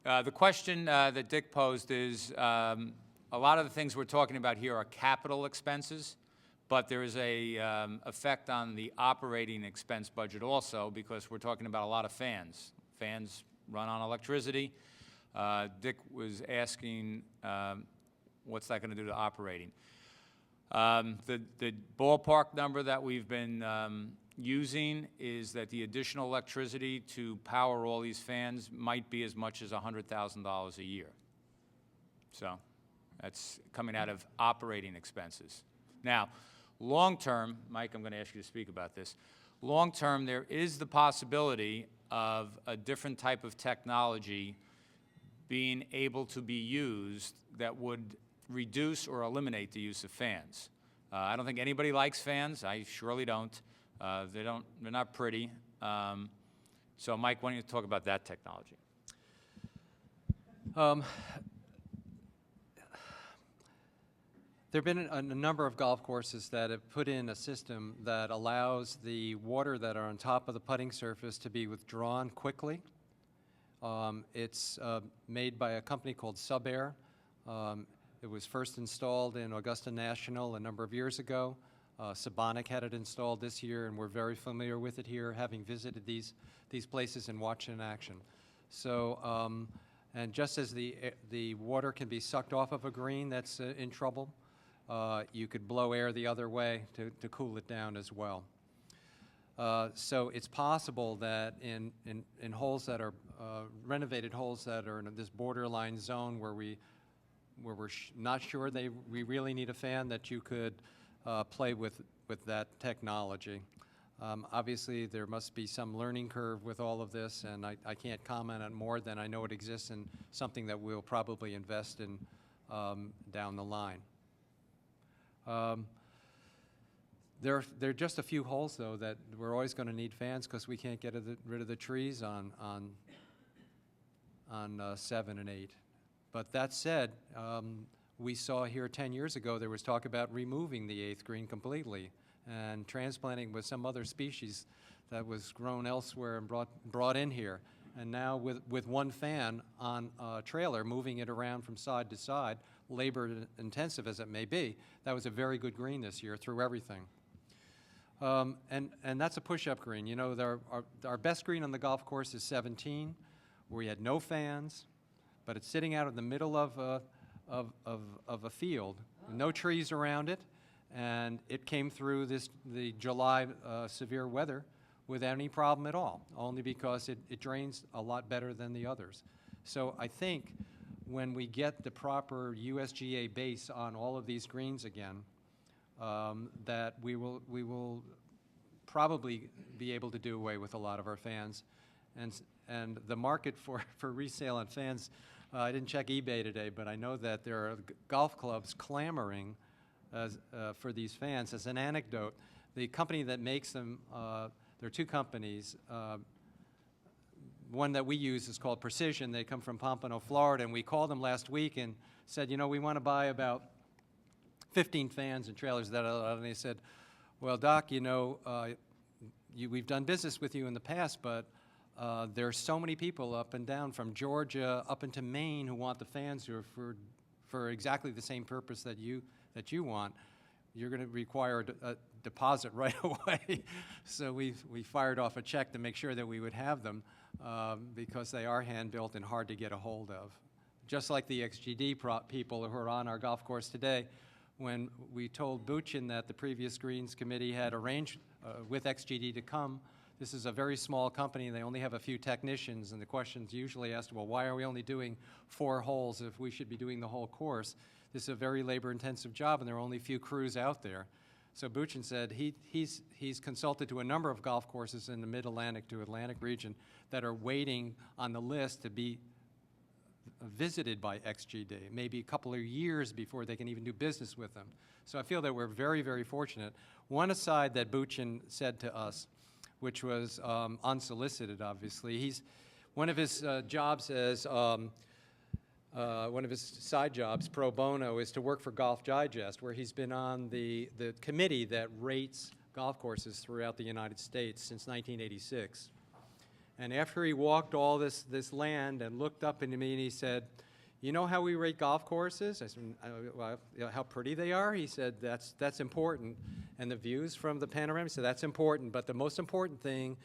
Speaker 1: The question that Dick posed is, a lot of the things we're talking about here are capital expenses, but there is a effect on the operating expense budget also because we're talking about a lot of fans. Fans run on electricity. Dick was asking, what's that going to do to operating? The ballpark number that we've been using is that the additional electricity to power all these fans might be as much as $100,000 a year. So that's coming out of operating expenses. Now, long term, Mike, I'm going to ask you to speak about this. Long term, there is the possibility of a different type of technology being able to be used that would reduce or eliminate the use of fans. I don't think anybody likes fans. I surely don't. They're not pretty. So Mike, why don't you talk about that technology?
Speaker 2: There have been a number of golf courses that have put in a system that allows the water that are on top of the putting surface to be withdrawn quickly. It's made by a company called Subair. It was first installed in Augusta National a number of years ago. Sabonic had it installed this year, and we're very familiar with it here, having visited these places and watched it in action. So, and just as the water can be sucked off of a green that's in trouble, you could blow air the other way to cool it down as well. So it's possible that in holes that are renovated holes that are in this borderline zone where we're not sure we really need a fan, that you could play with that technology. Obviously, there must be some learning curve with all of this, and I can't comment on more than I know it exists and something that we'll probably invest in down the line. There are just a few holes, though, that we're always going to need fans because we can't get rid of the trees on 7 and 8. But that said, we saw here 10 years ago there was talk about removing the 8th green completely and transplanting with some other species that was grown elsewhere and brought in here. And now with one fan on a trailer moving it around from side to side, labor intensive as it may be, that was a very good green this year through everything. And that's a push-up green. You know, our best green on the golf course is 17, where we had no fans, but it's sitting out in the middle of a field, with no trees around it, and it came through the July severe weather without any problem at all, only because it drains a lot better than the others. So I think when we get the proper USGA base on all of these greens again, that we will probably be able to do away with a lot of our fans. And the market for resale on fans, I didn't check eBay today, but I know that there are golf clubs clamoring for these fans. As an anecdote, the company that makes them, there are two companies. One that we use is called Precision. They come from Pompano, Florida, and we called them last week and said, you know, we want to buy about 15 fans and trailers. And they said, well, Doc, you know, we've done business with you in the past, but there are so many people up and down from Georgia up into Maine who want the fans for exactly the same purpose that you want. You're going to require a deposit right away. So we fired off a check to make sure that we would have them because they are hand-built and hard to get a hold of. Just like the XGD people who are on our golf course today, when we told Buchin that the previous Greens Committee had arranged with XGD to come. This is a very small company, and they only have a few technicians, and the question's usually asked, well, why are we only doing 4 holes if we should be doing the whole course? This is a very labor-intensive job, and there are only a few crews out there. So Buchin said he's consulted to a number of golf courses in the Mid-Atlantic to Atlantic region that are waiting on the list to be visited by XGD, maybe a couple of years before they can even do business with them. So I feel that we're very, very fortunate. One aside that Buchin said to us, which was unsolicited, obviously, one of his jobs as one of his side jobs, pro bono, is to work for Golf Digest, where he's been on the committee that rates golf courses throughout the United States since 1986. And after he walked all this land and looked up into me and he said, you know how we rate golf courses? I said, well, how pretty they are? He said, that's important. And the views from the panorama, he said, that's important. But the most important thing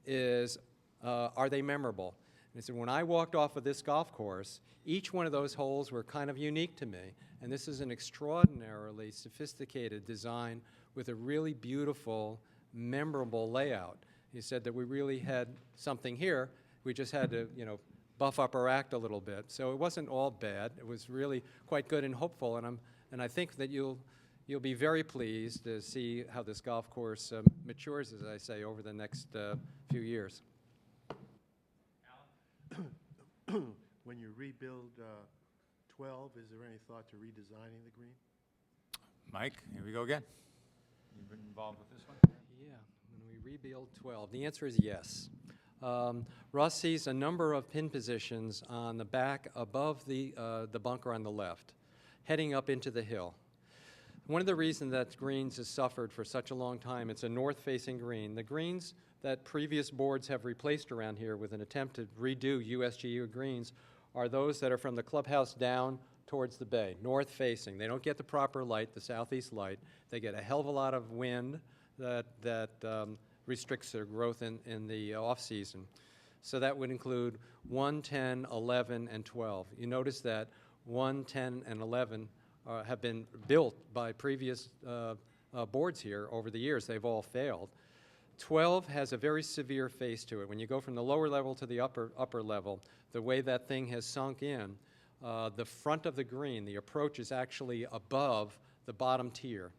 Speaker 2: is, are they memorable? And he said, when I walked off of this golf course, each one of those holes were kind of unique to me. And this is an extraordinarily sophisticated design with a really beautiful, memorable layout. He said that we really had something here. We just had to, you know, buff up our act a little bit. So it wasn't all bad. It was really quite good and hopeful. And I think that you'll be very pleased to see how this golf course matures, as I say, over the next few years.
Speaker 8: when you rebuild 12, is there any thought to redesigning the green?
Speaker 1: Mike, here we go again. You've been involved with this one?
Speaker 2: Yeah, when we rebuild 12, the answer is yes. Russ sees a number of pin positions on the back above the bunker on the left, heading up into the hill. One of the reasons that greens has suffered for such a long time, it's a north-facing green. The greens that previous boards have replaced around here with an attempt to redo USGU greens are those that are from the clubhouse down towards the bay, north-facing. They don't get the proper light, the southeast light. They get a hell of a lot of wind that restricts their growth in the off-season. So that would include 1, 10, 11, and 12. You notice that 1, 10, and 11 have been built by previous boards here over the years. They've all failed. 12 has a very severe face to it. When you go from the lower level to the upper level, the way that thing has sunk in, the front of the green, the approach is actually above the bottom tier,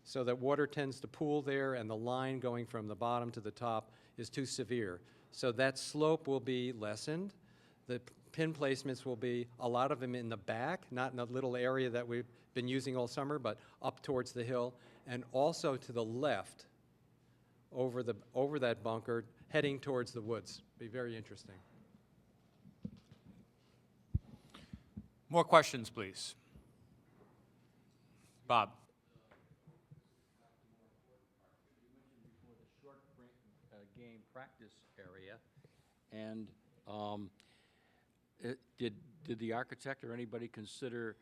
Speaker 2: so that water tends to pool there, and the line going from the bottom to the top is too severe. So that slope will be lessened. The pin placements will be, a lot of them in the back, not in the little area that we've been using all summer, but up towards the hill, and also to the left over that bunker, heading towards the woods. Be very interesting.
Speaker 1: More questions, please. Bob.
Speaker 9: Game practice area, and did the architect or anybody consider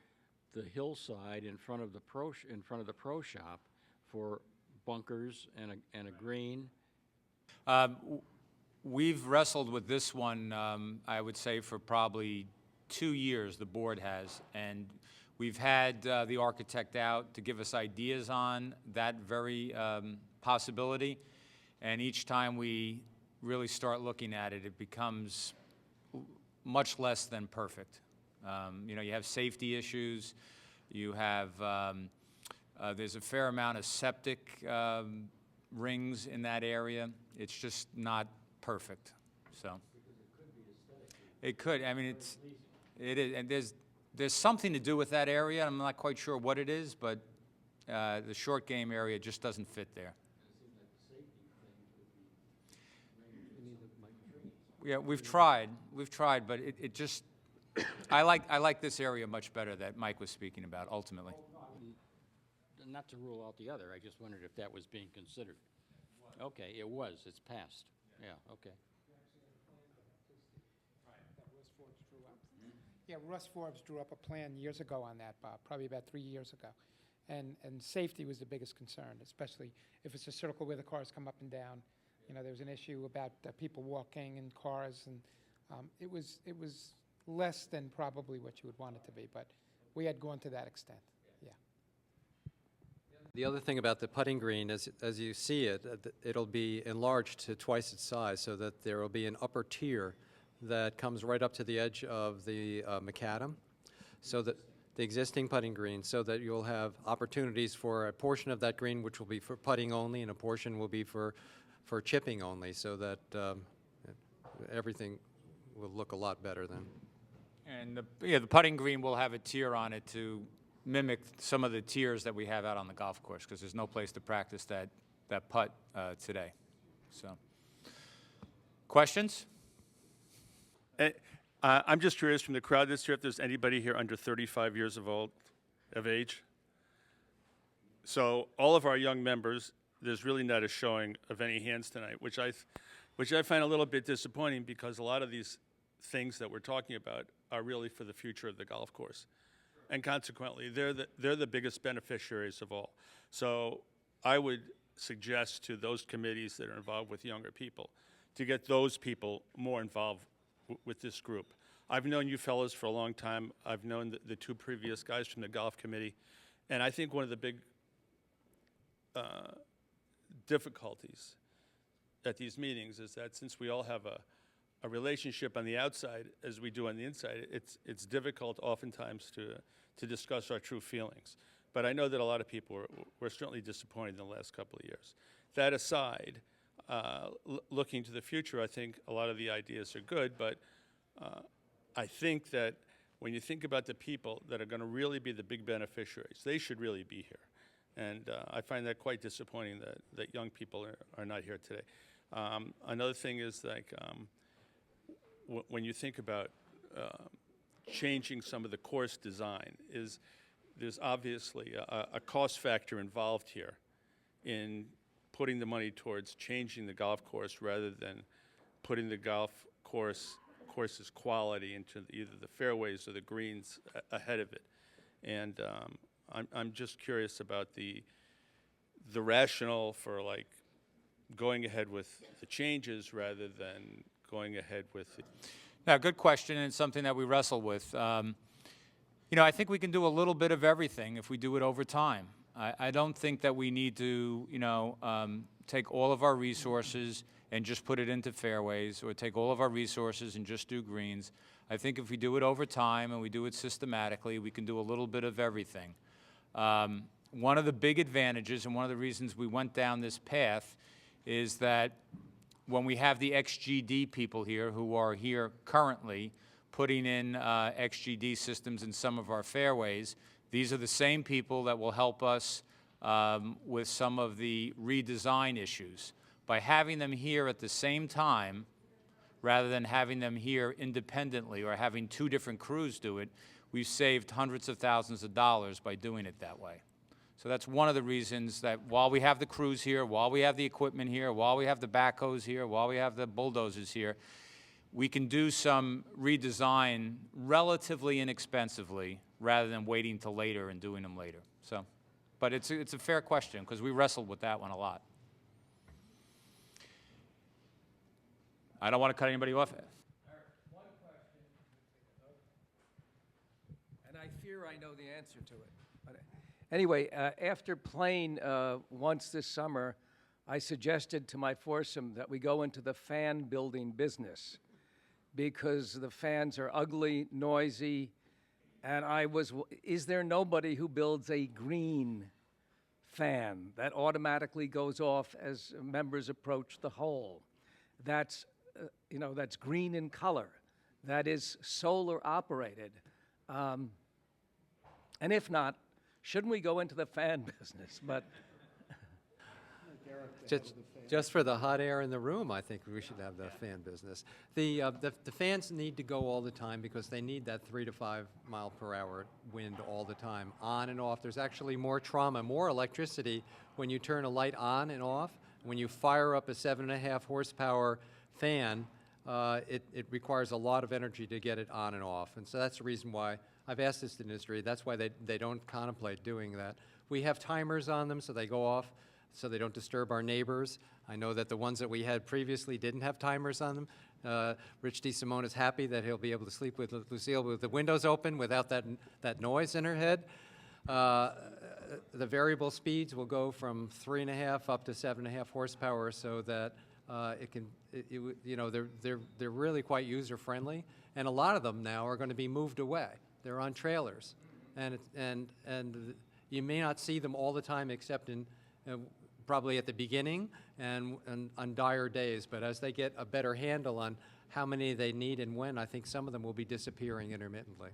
Speaker 9: the hillside in front of the pro shop for bunkers and a green?
Speaker 1: We've wrestled with this one, I would say, for probably 2 years, the board has, and we've had the architect out to give us ideas on that very possibility, and each time we really start looking at it, it becomes much less than perfect. You know, you have safety issues, you have, there's a fair amount of septic rings in that area. It's just not perfect, so. It could, I mean, it is, and there's something to do with that area. I'm not quite sure what it is, but the short game area just doesn't fit there. Yeah, we've tried, but it just, I like this area much better that Mike was speaking about, ultimately.
Speaker 9: Not to rule out the other, I just wondered if that was being considered. Okay, it was, it's passed. Yeah, okay.
Speaker 10: Yeah, Russ Forbes drew up a plan years ago on that, Bob, probably about 3 years ago. And safety was the biggest concern, especially if it's a circle where the cars come up and down. You know, there was an issue about people walking in cars, and it was less than probably what you would want it to be, but we had gone to that extent, yeah.
Speaker 2: The other thing about the putting green is, as you see it, it'll be enlarged to twice its size, so that there will be an upper tier that comes right up to the edge of the macadam, so that the existing putting green, so that you'll have opportunities for a portion of that green which will be for putting only, and a portion will be for chipping only, so that everything will look a lot better then.
Speaker 1: And the putting green will have a tier on it to mimic some of the tiers that we have out on the golf course, because there's no place to practice that putt today. So, questions?
Speaker 11: I'm just curious from the crowd this year if there's anybody here under 35 years of age. So all of our young members, there's really not a showing of any hands tonight, which I find a little bit disappointing, because a lot of these things that we're talking about are really for the future of the golf course. And consequently, they're the biggest beneficiaries of all. So I would suggest to those committees that are involved with younger people to get those people more involved with this group. I've known you fellows for a long time. I've known the two previous guys from the golf committee. And I think one of the big difficulties at these meetings is that since we all have a relationship on the outside as we do on the inside, it's difficult oftentimes to discuss our true feelings. But I know that a lot of people were certainly disappointed in the last couple of years. That aside, looking to the future, I think a lot of the ideas are good, but I think that when you think about the people that are going to really be the big beneficiaries, they should really be here. And I find that quite disappointing that young people are not here today. Another thing is like when you think about changing some of the course design, there's obviously a cost factor involved here in putting the money towards changing the golf course rather than putting the golf course's quality into either the fairways or the greens ahead of it. And I'm just curious about the rationale for like going ahead with the changes rather than going ahead with it.
Speaker 1: Yeah, good question, and it's something that we wrestle with. You know, I think we can do a little bit of everything if we do it over time. I don't think that we need to, you know, take all of our resources and just put it into fairways, or take all of our resources and just do greens. I think if we do it over time and we do it systematically, we can do a little bit of everything. One of the big advantages and one of the reasons we went down this path is that when we have the XGD people here who are here currently putting in XGD systems in some of our fairways, these are the same people that will help us with some of the redesign issues. By having them here at the same time, rather than having them here independently or having two different crews do it, we've saved hundreds of thousands of dollars by doing it that way. So that's one of the reasons that while we have the crews here, while we have the equipment here, while we have the backhoes here, while we have the bulldozers here, we can do some redesign relatively inexpensively rather than waiting till later and doing them later. So, but it's a fair question because we wrestled with that one a lot. I don't want to cut anybody off.
Speaker 6: One question, and I fear I know the answer to it. But anyway, after playing once this summer, I suggested to my foursome that we go into the fan building business because the fans are ugly, noisy, and is there nobody who builds a green fan that automatically goes off as members approach the hole? That's you know, that's green in color, that is solar operated. And if not, shouldn't we go into the fan business? But
Speaker 2: Just for the hot air in the room, I think we should have the fan business. The fans need to go all the time because they need that 3 to 5 mile per hour wind all the time, on and off. There's actually more trauma, more electricity when you turn a light on and off. When you fire up a 7.5 horsepower fan, it requires a lot of energy to get it on and off. And so that's the reason why I've asked this industry, that's why they don't contemplate doing that. We have timers on them so they go off so they don't disturb our neighbors. I know that the ones that we had previously didn't have timers on them. Rich DeSimone is happy that he'll be able to sleep with Lucille with the windows open without that noise in her head. The variable speeds will go from 3.5 up to 7.5 horsepower so that you know, they're really quite user friendly, and a lot of them now are going to be moved away. They're on trailers, and you may not see them all the time except in probably at the beginning and on dire days. But as they get a better handle on how many they need and when, I think some of them will be disappearing intermittently.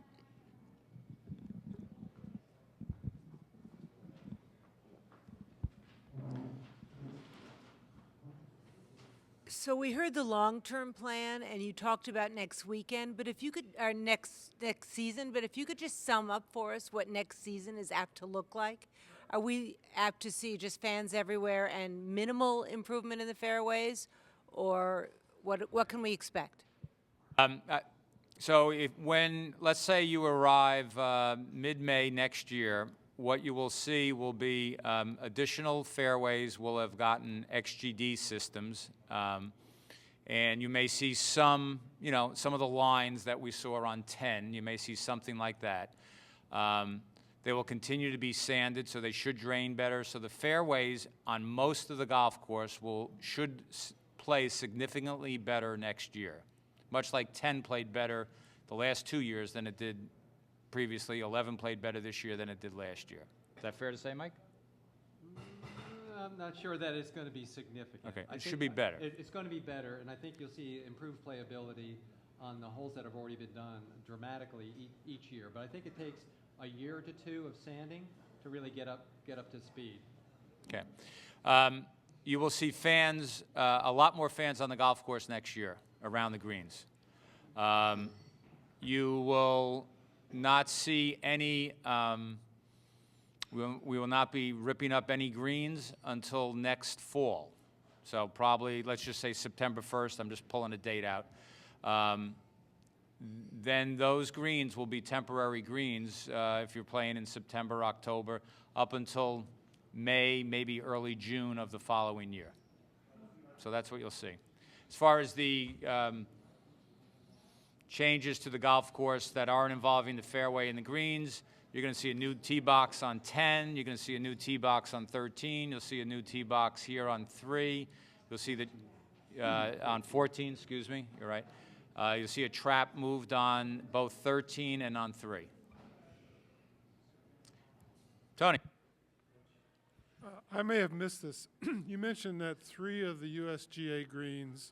Speaker 12: So we heard the long-term plan, and you talked about next weekend, but if you could, or next season, but if you could just sum up for us what next season is apt to look like. Are we apt to see just fans everywhere and minimal improvement in the fairways, or what can we expect?
Speaker 1: So let's say you arrive mid-May next year, what you will see will be additional fairways will have gotten XGD systems, and you may see some of the lines that we saw on 10, you may see something like that. They will continue to be sanded, so they should drain better. So the fairways on most of the golf course should play significantly better next year, much like 10 played better the last 2 years than it did previously. 11 played better this year than it did last year. Is that fair to say, Mike?
Speaker 2: I'm not sure that it's going to be significant.
Speaker 1: Okay, it should be better.
Speaker 2: It's going to be better, and I think you'll see improved playability on the holes that have already been done dramatically each year. But I think it takes a year to two of sanding to really get up to speed.
Speaker 1: Okay. You will see fans, a lot more fans on the golf course next year around the greens. You will not see any, we will not be ripping up any greens until next fall. So probably, let's just say September 1st, I'm just pulling a date out. Then those greens will be temporary greens if you're playing in September, October, up until May, maybe early June of the following year. So that's what you'll see. As far as the changes to the golf course that aren't involving the fairway and the greens, you're going to see a new tee box on 10. You're going to see a new tee box on 13. You'll see a new tee box here on 3. You'll see that on 14, excuse me, you're right. You'll see a trap moved on both 13 and on 3. Tony.
Speaker 7: I may have missed this. You mentioned that 3 of the USGA greens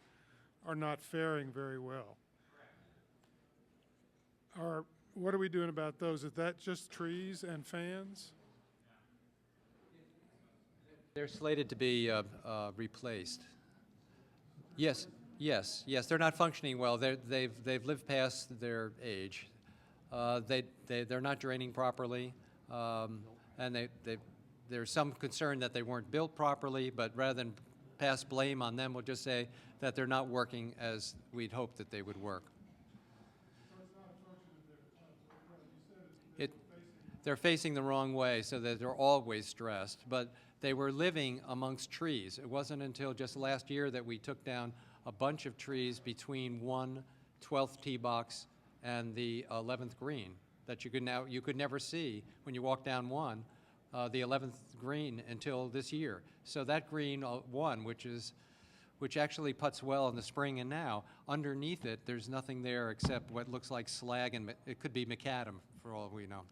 Speaker 7: are not faring very well. What are we doing about those? Is that just trees and fans?
Speaker 2: They're slated to be replaced. Yes, they're not functioning well. They've lived past their age. They're not draining properly, and there's some concern that they weren't built properly, but rather than pass blame on them, we'll just say that they're not working as we'd hoped that they would work. They're facing the wrong way, so that they're always stressed, but they were living amongst trees. It wasn't until just last year that we took down a bunch of trees between 12th tee box and the 11th green that you could never see when you walk down the 11th green until this year. So that green 1, which actually putts well in the spring and now, underneath it, there's nothing there except what looks like slag, and it could be macadam for all we know.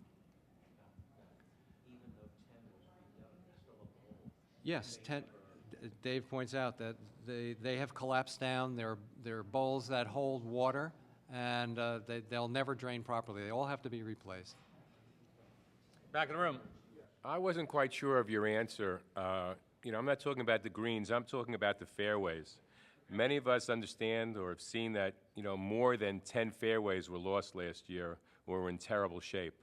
Speaker 2: Yes, Dave points out that they have collapsed down. They're bowls that hold water, and they'll never drain properly. They all have to be replaced.
Speaker 1: Back in the room.
Speaker 13: I wasn't quite sure of your answer. I'm not talking about the greens. I'm talking about the fairways. Many of us understand or have seen that, more than 10 fairways were lost last year or were in terrible shape.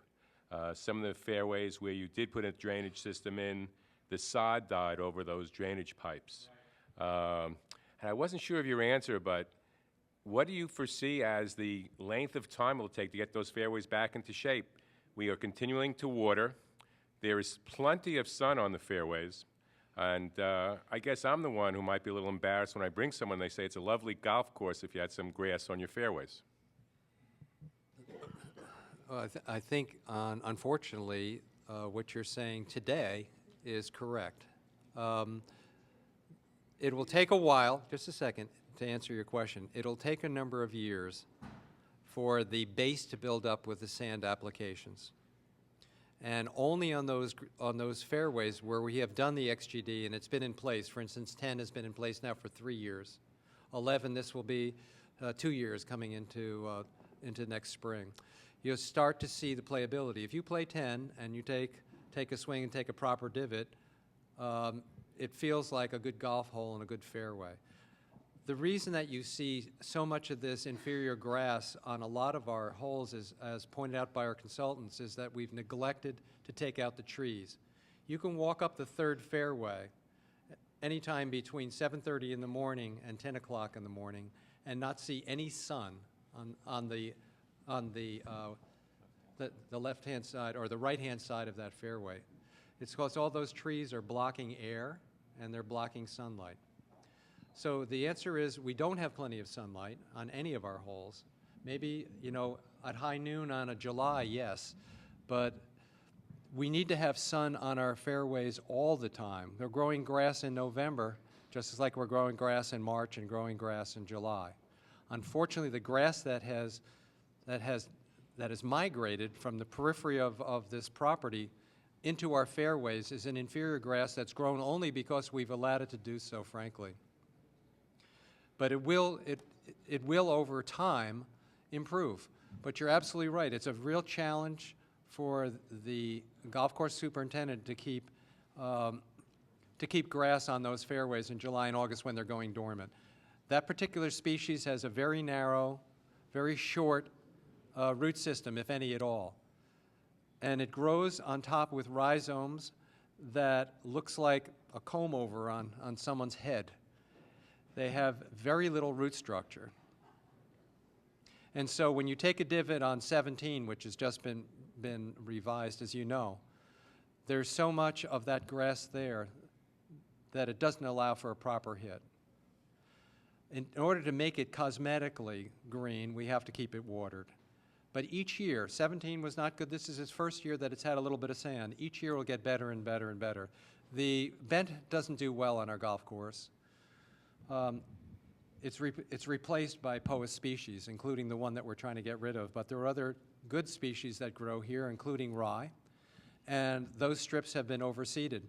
Speaker 13: Some of the fairways where you did put a drainage system in, the sod died over those drainage pipes. And I wasn't sure of your answer, but what do you foresee as the length of time it will take to get those fairways back into shape? We are continuing to water. There is plenty of sun on the fairways. And I guess I'm the one who might be a little embarrassed when I bring someone, they say it's a lovely golf course if you had some grass on your fairways.
Speaker 2: I think, unfortunately, what you're saying today is correct. It will take a while, just a second, to answer your question. It'll take a number of years for the base to build up with the sand applications. And only on those fairways where we have done the XGD and it's been in place, for instance, 10 has been in place now for 3 years. 11, this will be 2 years coming into next spring. You'll start to see the playability. If you play 10 and you take a swing and take a proper divot, it feels like a good golf hole and a good fairway. The reason that you see so much of this inferior grass on a lot of our holes, as pointed out by our consultants, is that we've neglected to take out the trees. You can walk up the 3rd fairway anytime between 7:30 in the morning and 10 o'clock in the morning and not see any sun on the left-hand side or the right-hand side of that fairway. It's because all those trees are blocking air and they're blocking sunlight. So the answer is we don't have plenty of sunlight on any of our holes. Maybe, at high noon on a July, yes, but we need to have sun on our fairways all the time. They're growing grass in November, just as like we're growing grass in March and growing grass in July. Unfortunately, the grass that has migrated from the periphery of this property into our fairways is an inferior grass that's grown only because we've allowed it to do so, frankly. But it will over time improve. But you're absolutely right. It's a real challenge for the golf course superintendent to keep grass on those fairways in July and August when they're going dormant. That particular species has a very narrow, very short root system, if any at all. And it grows on top with rhizomes that looks like a comb over on someone's head. They have very little root structure. And so when you take a divot on 17, which has just been revised, as you know, there's so much of that grass there that it doesn't allow for a proper hit. In order to make it cosmetically green, we have to keep it watered. But each year, 17 was not good. This is its first year that it's had a little bit of sand. Each year will get better and better and better. The bent doesn't do well on our golf course. It's replaced by Poa species, including the one that we're trying to get rid of. But there are other good species that grow here, including rye, and those strips have been overseeded.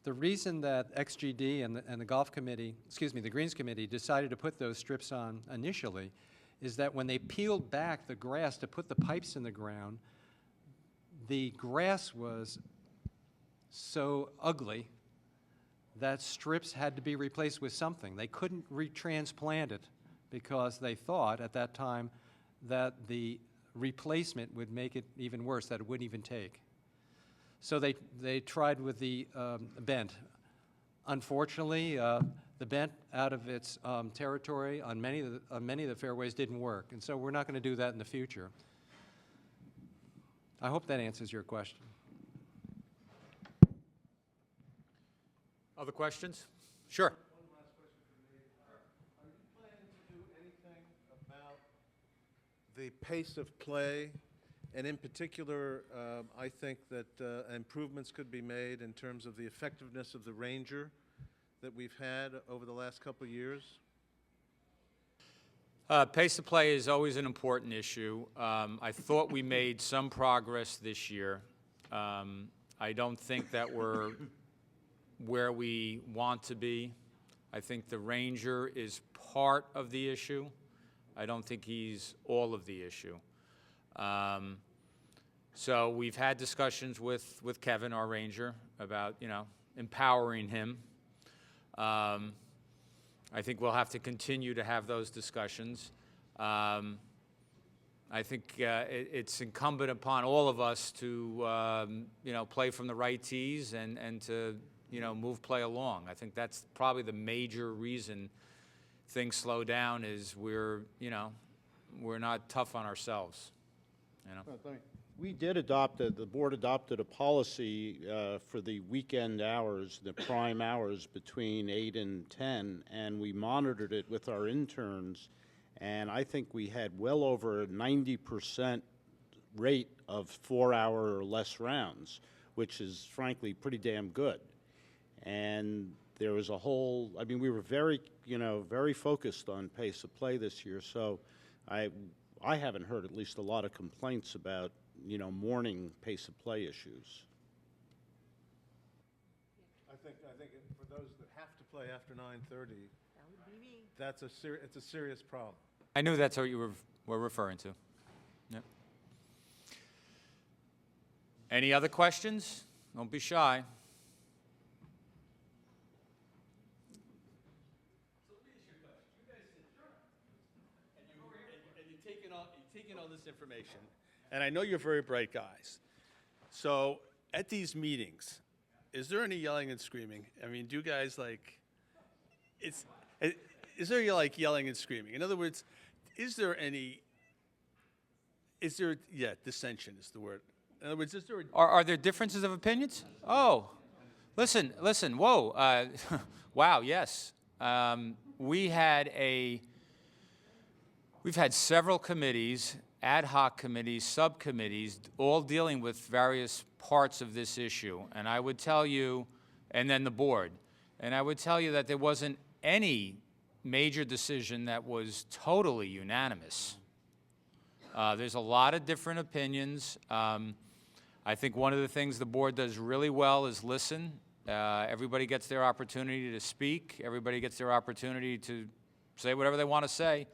Speaker 2: The reason that XGD and the Golf Committee, excuse me, the Greens Committee decided to put those strips on initially is that when they peeled back the grass to put the pipes in the ground, the grass was so ugly that strips had to be replaced with something. They couldn't retransplant it because they thought at that time that the replacement would make it even worse, that it wouldn't even take. So they tried with the bent. Unfortunately, the bent out of its territory on many of the fairways didn't work, and so we're not going to do that in the future. I hope that answers your question.
Speaker 1: Other questions? Sure.
Speaker 5: One last question from me. Are you planning to do anything about the pace of play? And in particular, I think that improvements could be made in terms of the effectiveness of the Ranger that we've had over the last couple of years.
Speaker 1: Pace of play is always an important issue. I thought we made some progress this year. I don't think that we're where we want to be. I think the Ranger is part of the issue. I don't think he's all of the issue. So we've had discussions with Kevin, our Ranger, about, empowering him. I think we'll have to continue to have those discussions. I think it's incumbent upon all of us to, play from the right tees and to, move play along. I think that's probably the major reason things slow down is we're not tough on ourselves.
Speaker 3: We did the board adopted a policy for the weekend hours, the prime hours between 8 and 10, and we monitored it with our interns, and I think we had well over a 90% rate of 4-hour or less rounds, which is frankly pretty damn good. And there was we were very, very focused on pace of play this year, so I haven't heard at least a lot of complaints about morning pace of play issues.
Speaker 5: I think for those that have to play after 9:30,
Speaker 12: That would be me.
Speaker 5: it's a serious problem.
Speaker 1: I knew that's what you were referring to. Yep. Any other questions? Don't be shy.
Speaker 11: Taking all this information, and I know you're very bright guys. So at these meetings, is there any yelling and screaming? I mean, do you guys is there yelling and screaming? In other words, dissension is the word. In other words, is there
Speaker 1: Are there differences of opinions? Oh, listen, whoa, wow, yes. We've had several committees, ad hoc committees, subcommittees, all dealing with various parts of this issue. And I would tell you, and then the board, and I would tell you that there wasn't any major decision that was totally unanimous. There's a lot of different opinions. I think one of the things the board does really well is listen. Everybody gets their opportunity to speak. Everybody gets their opportunity to say whatever they want to say.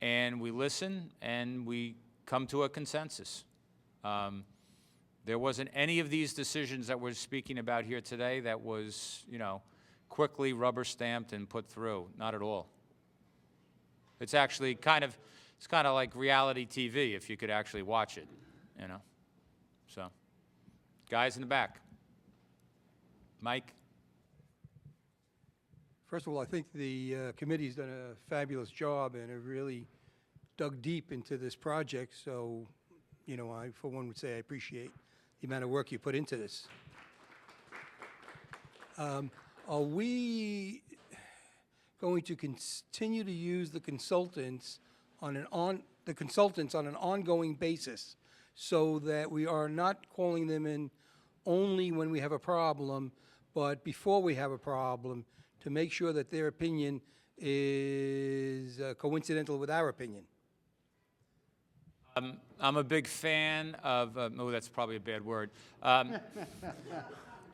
Speaker 1: and we listen, and we come to a consensus. There wasn't any of these decisions that we're speaking about here today that was, quickly rubber stamped and put through. Not at all. It's actually it's kind of like reality TV if you could actually watch it, So, guys in the back. Mike?
Speaker 14: First of all, I think the committee's done a fabulous job and have really dug deep into this project. So, I, for one, would say I appreciate the amount of work you put into this. Are we going to continue to use the consultants on an ongoing basis, so that we are not calling them in only when we have a problem, but before we have a problem, to make sure that their opinion is coincidental with our opinion?
Speaker 1: I'm a big fan of, oh, that's probably a bad word.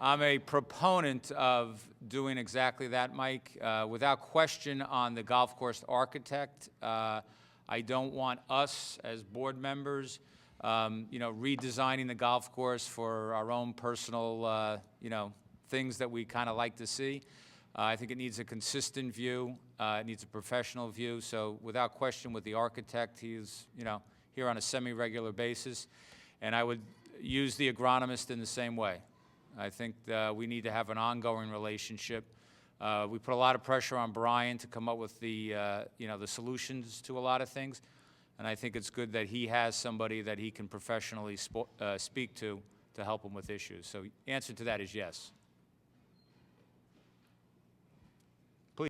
Speaker 1: I'm a proponent of doing exactly that, Mike. Without question, on the golf course architect, I don't want us as board members, redesigning the golf course for our own personal, things that we kind of like to see. I think it needs a consistent view. It needs a professional view. So without question, with the architect, he's, here on a semi-regular basis. And I would use the agronomist in the same way. I think we need to have an ongoing relationship. We put a lot of pressure on Brian to come up with the solutions to a lot of things, and I think it's good that he has somebody that he can professionally speak to help him with issues. So the answer to that is yes. Please.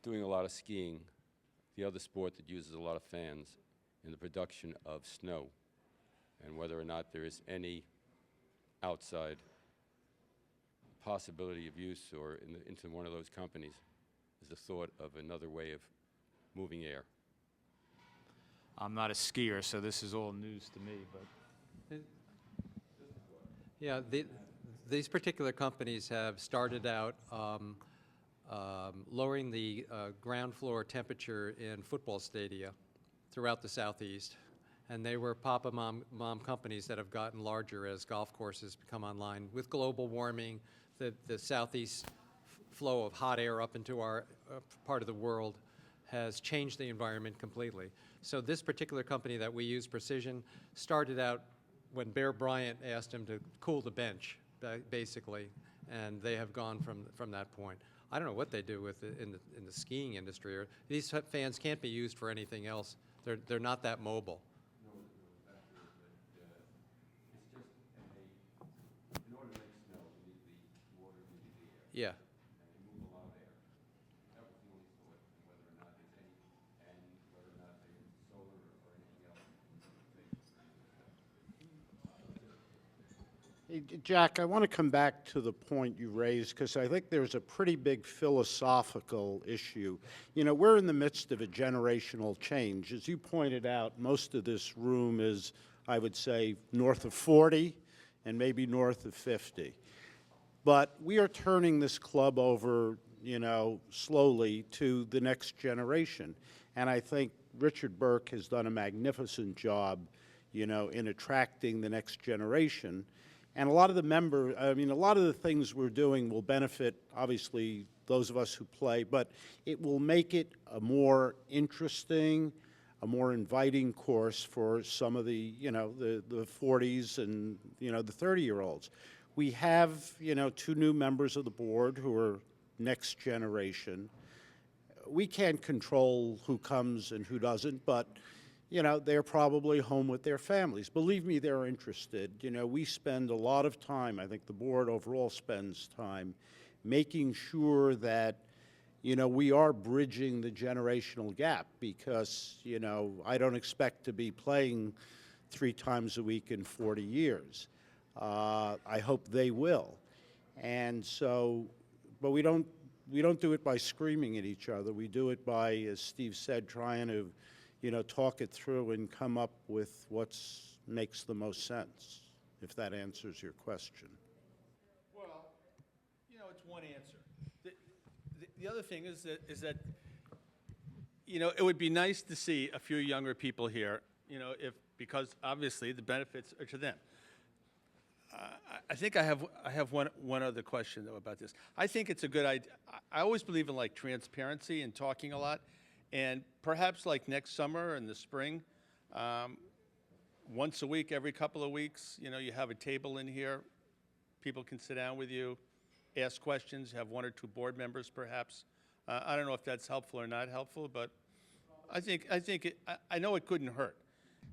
Speaker 15: Doing a lot of skiing, the other sport that uses a lot of fans in the production of snow, and whether or not there is any outside possibility of use or into one of those companies is the thought of another way of moving air.
Speaker 1: I'm not a skier, so this is all news to me, but.
Speaker 2: Yeah, these particular companies have started out lowering the ground floor temperature in football stadia throughout the Southeast. And they were Papa Mom companies that have gotten larger as golf courses come online. With global warming, the Southeast flow of hot air up into our part of the world has changed the environment completely. So this particular company that we use, Precision, started out when Bear Bryant asked him to cool the bench, basically, and they have gone from that point. I don't know what they do with it in the skiing industry. These fans can't be used for anything else. They're not that mobile. Yeah.
Speaker 3: Hey, Jack, I want to come back to the point you raised, because I think there's a pretty big philosophical issue. We're in the midst of a generational change. As you pointed out, most of this room is, I would say, north of 40 and maybe north of 50. But we are turning this club over, slowly to the next generation. And I think Richard Burke has done a magnificent job, in attracting the next generation. And a lot of the things we're doing will benefit, obviously, those of us who play, but it will make it a more interesting, a more inviting course for some of the 40s and, the 30-year-olds. We have, 2 new members of the board who are next generation. We can't control who comes and who doesn't, but they're probably home with their families. Believe me, they're interested. We spend a lot of time, I think the board overall spends time, making sure that, we are bridging the generational gap, because, I don't expect to be playing 3 times a week in 40 years. I hope they will. And so, but we don't do it by screaming at each other. We do it by, as Steve said, trying to talk it through and come up with what's makes the most sense, if that answers your question.
Speaker 11: Well, you know, it's one answer. The other thing is that, you know, it would be nice to see a few younger people here, you know, because obviously the benefits are to them. I think I have one other question though about this. I think it's a good idea. I always believe in like transparency and talking a lot, and perhaps like next summer and the spring, once a week, every couple of weeks, you know, you have a table in here. People can sit down with you, ask questions, have one or two board members perhaps. I don't know if that's helpful or not helpful, but I know it couldn't hurt.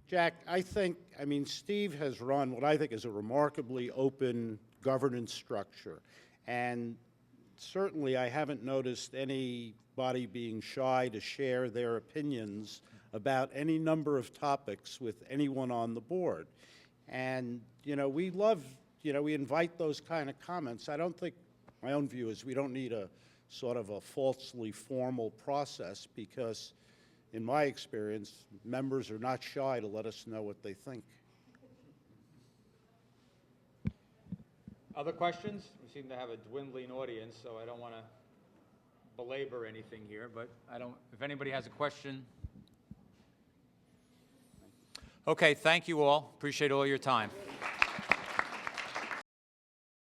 Speaker 3: Jack, I mean, Steve has run what I think is a remarkably open governance structure. And certainly I haven't noticed anybody being shy to share their opinions about any number of topics with anyone on the board. And, you know, we invite those kind of comments. I don't think, my own view is we don't need a sort of a falsely formal process because, in my experience, members are not shy to let us know what they think.
Speaker 1: Other questions? We seem to have a dwindling audience, so I don't want to belabor anything here, but if anybody has a question. Okay, thank you all. Appreciate all your time.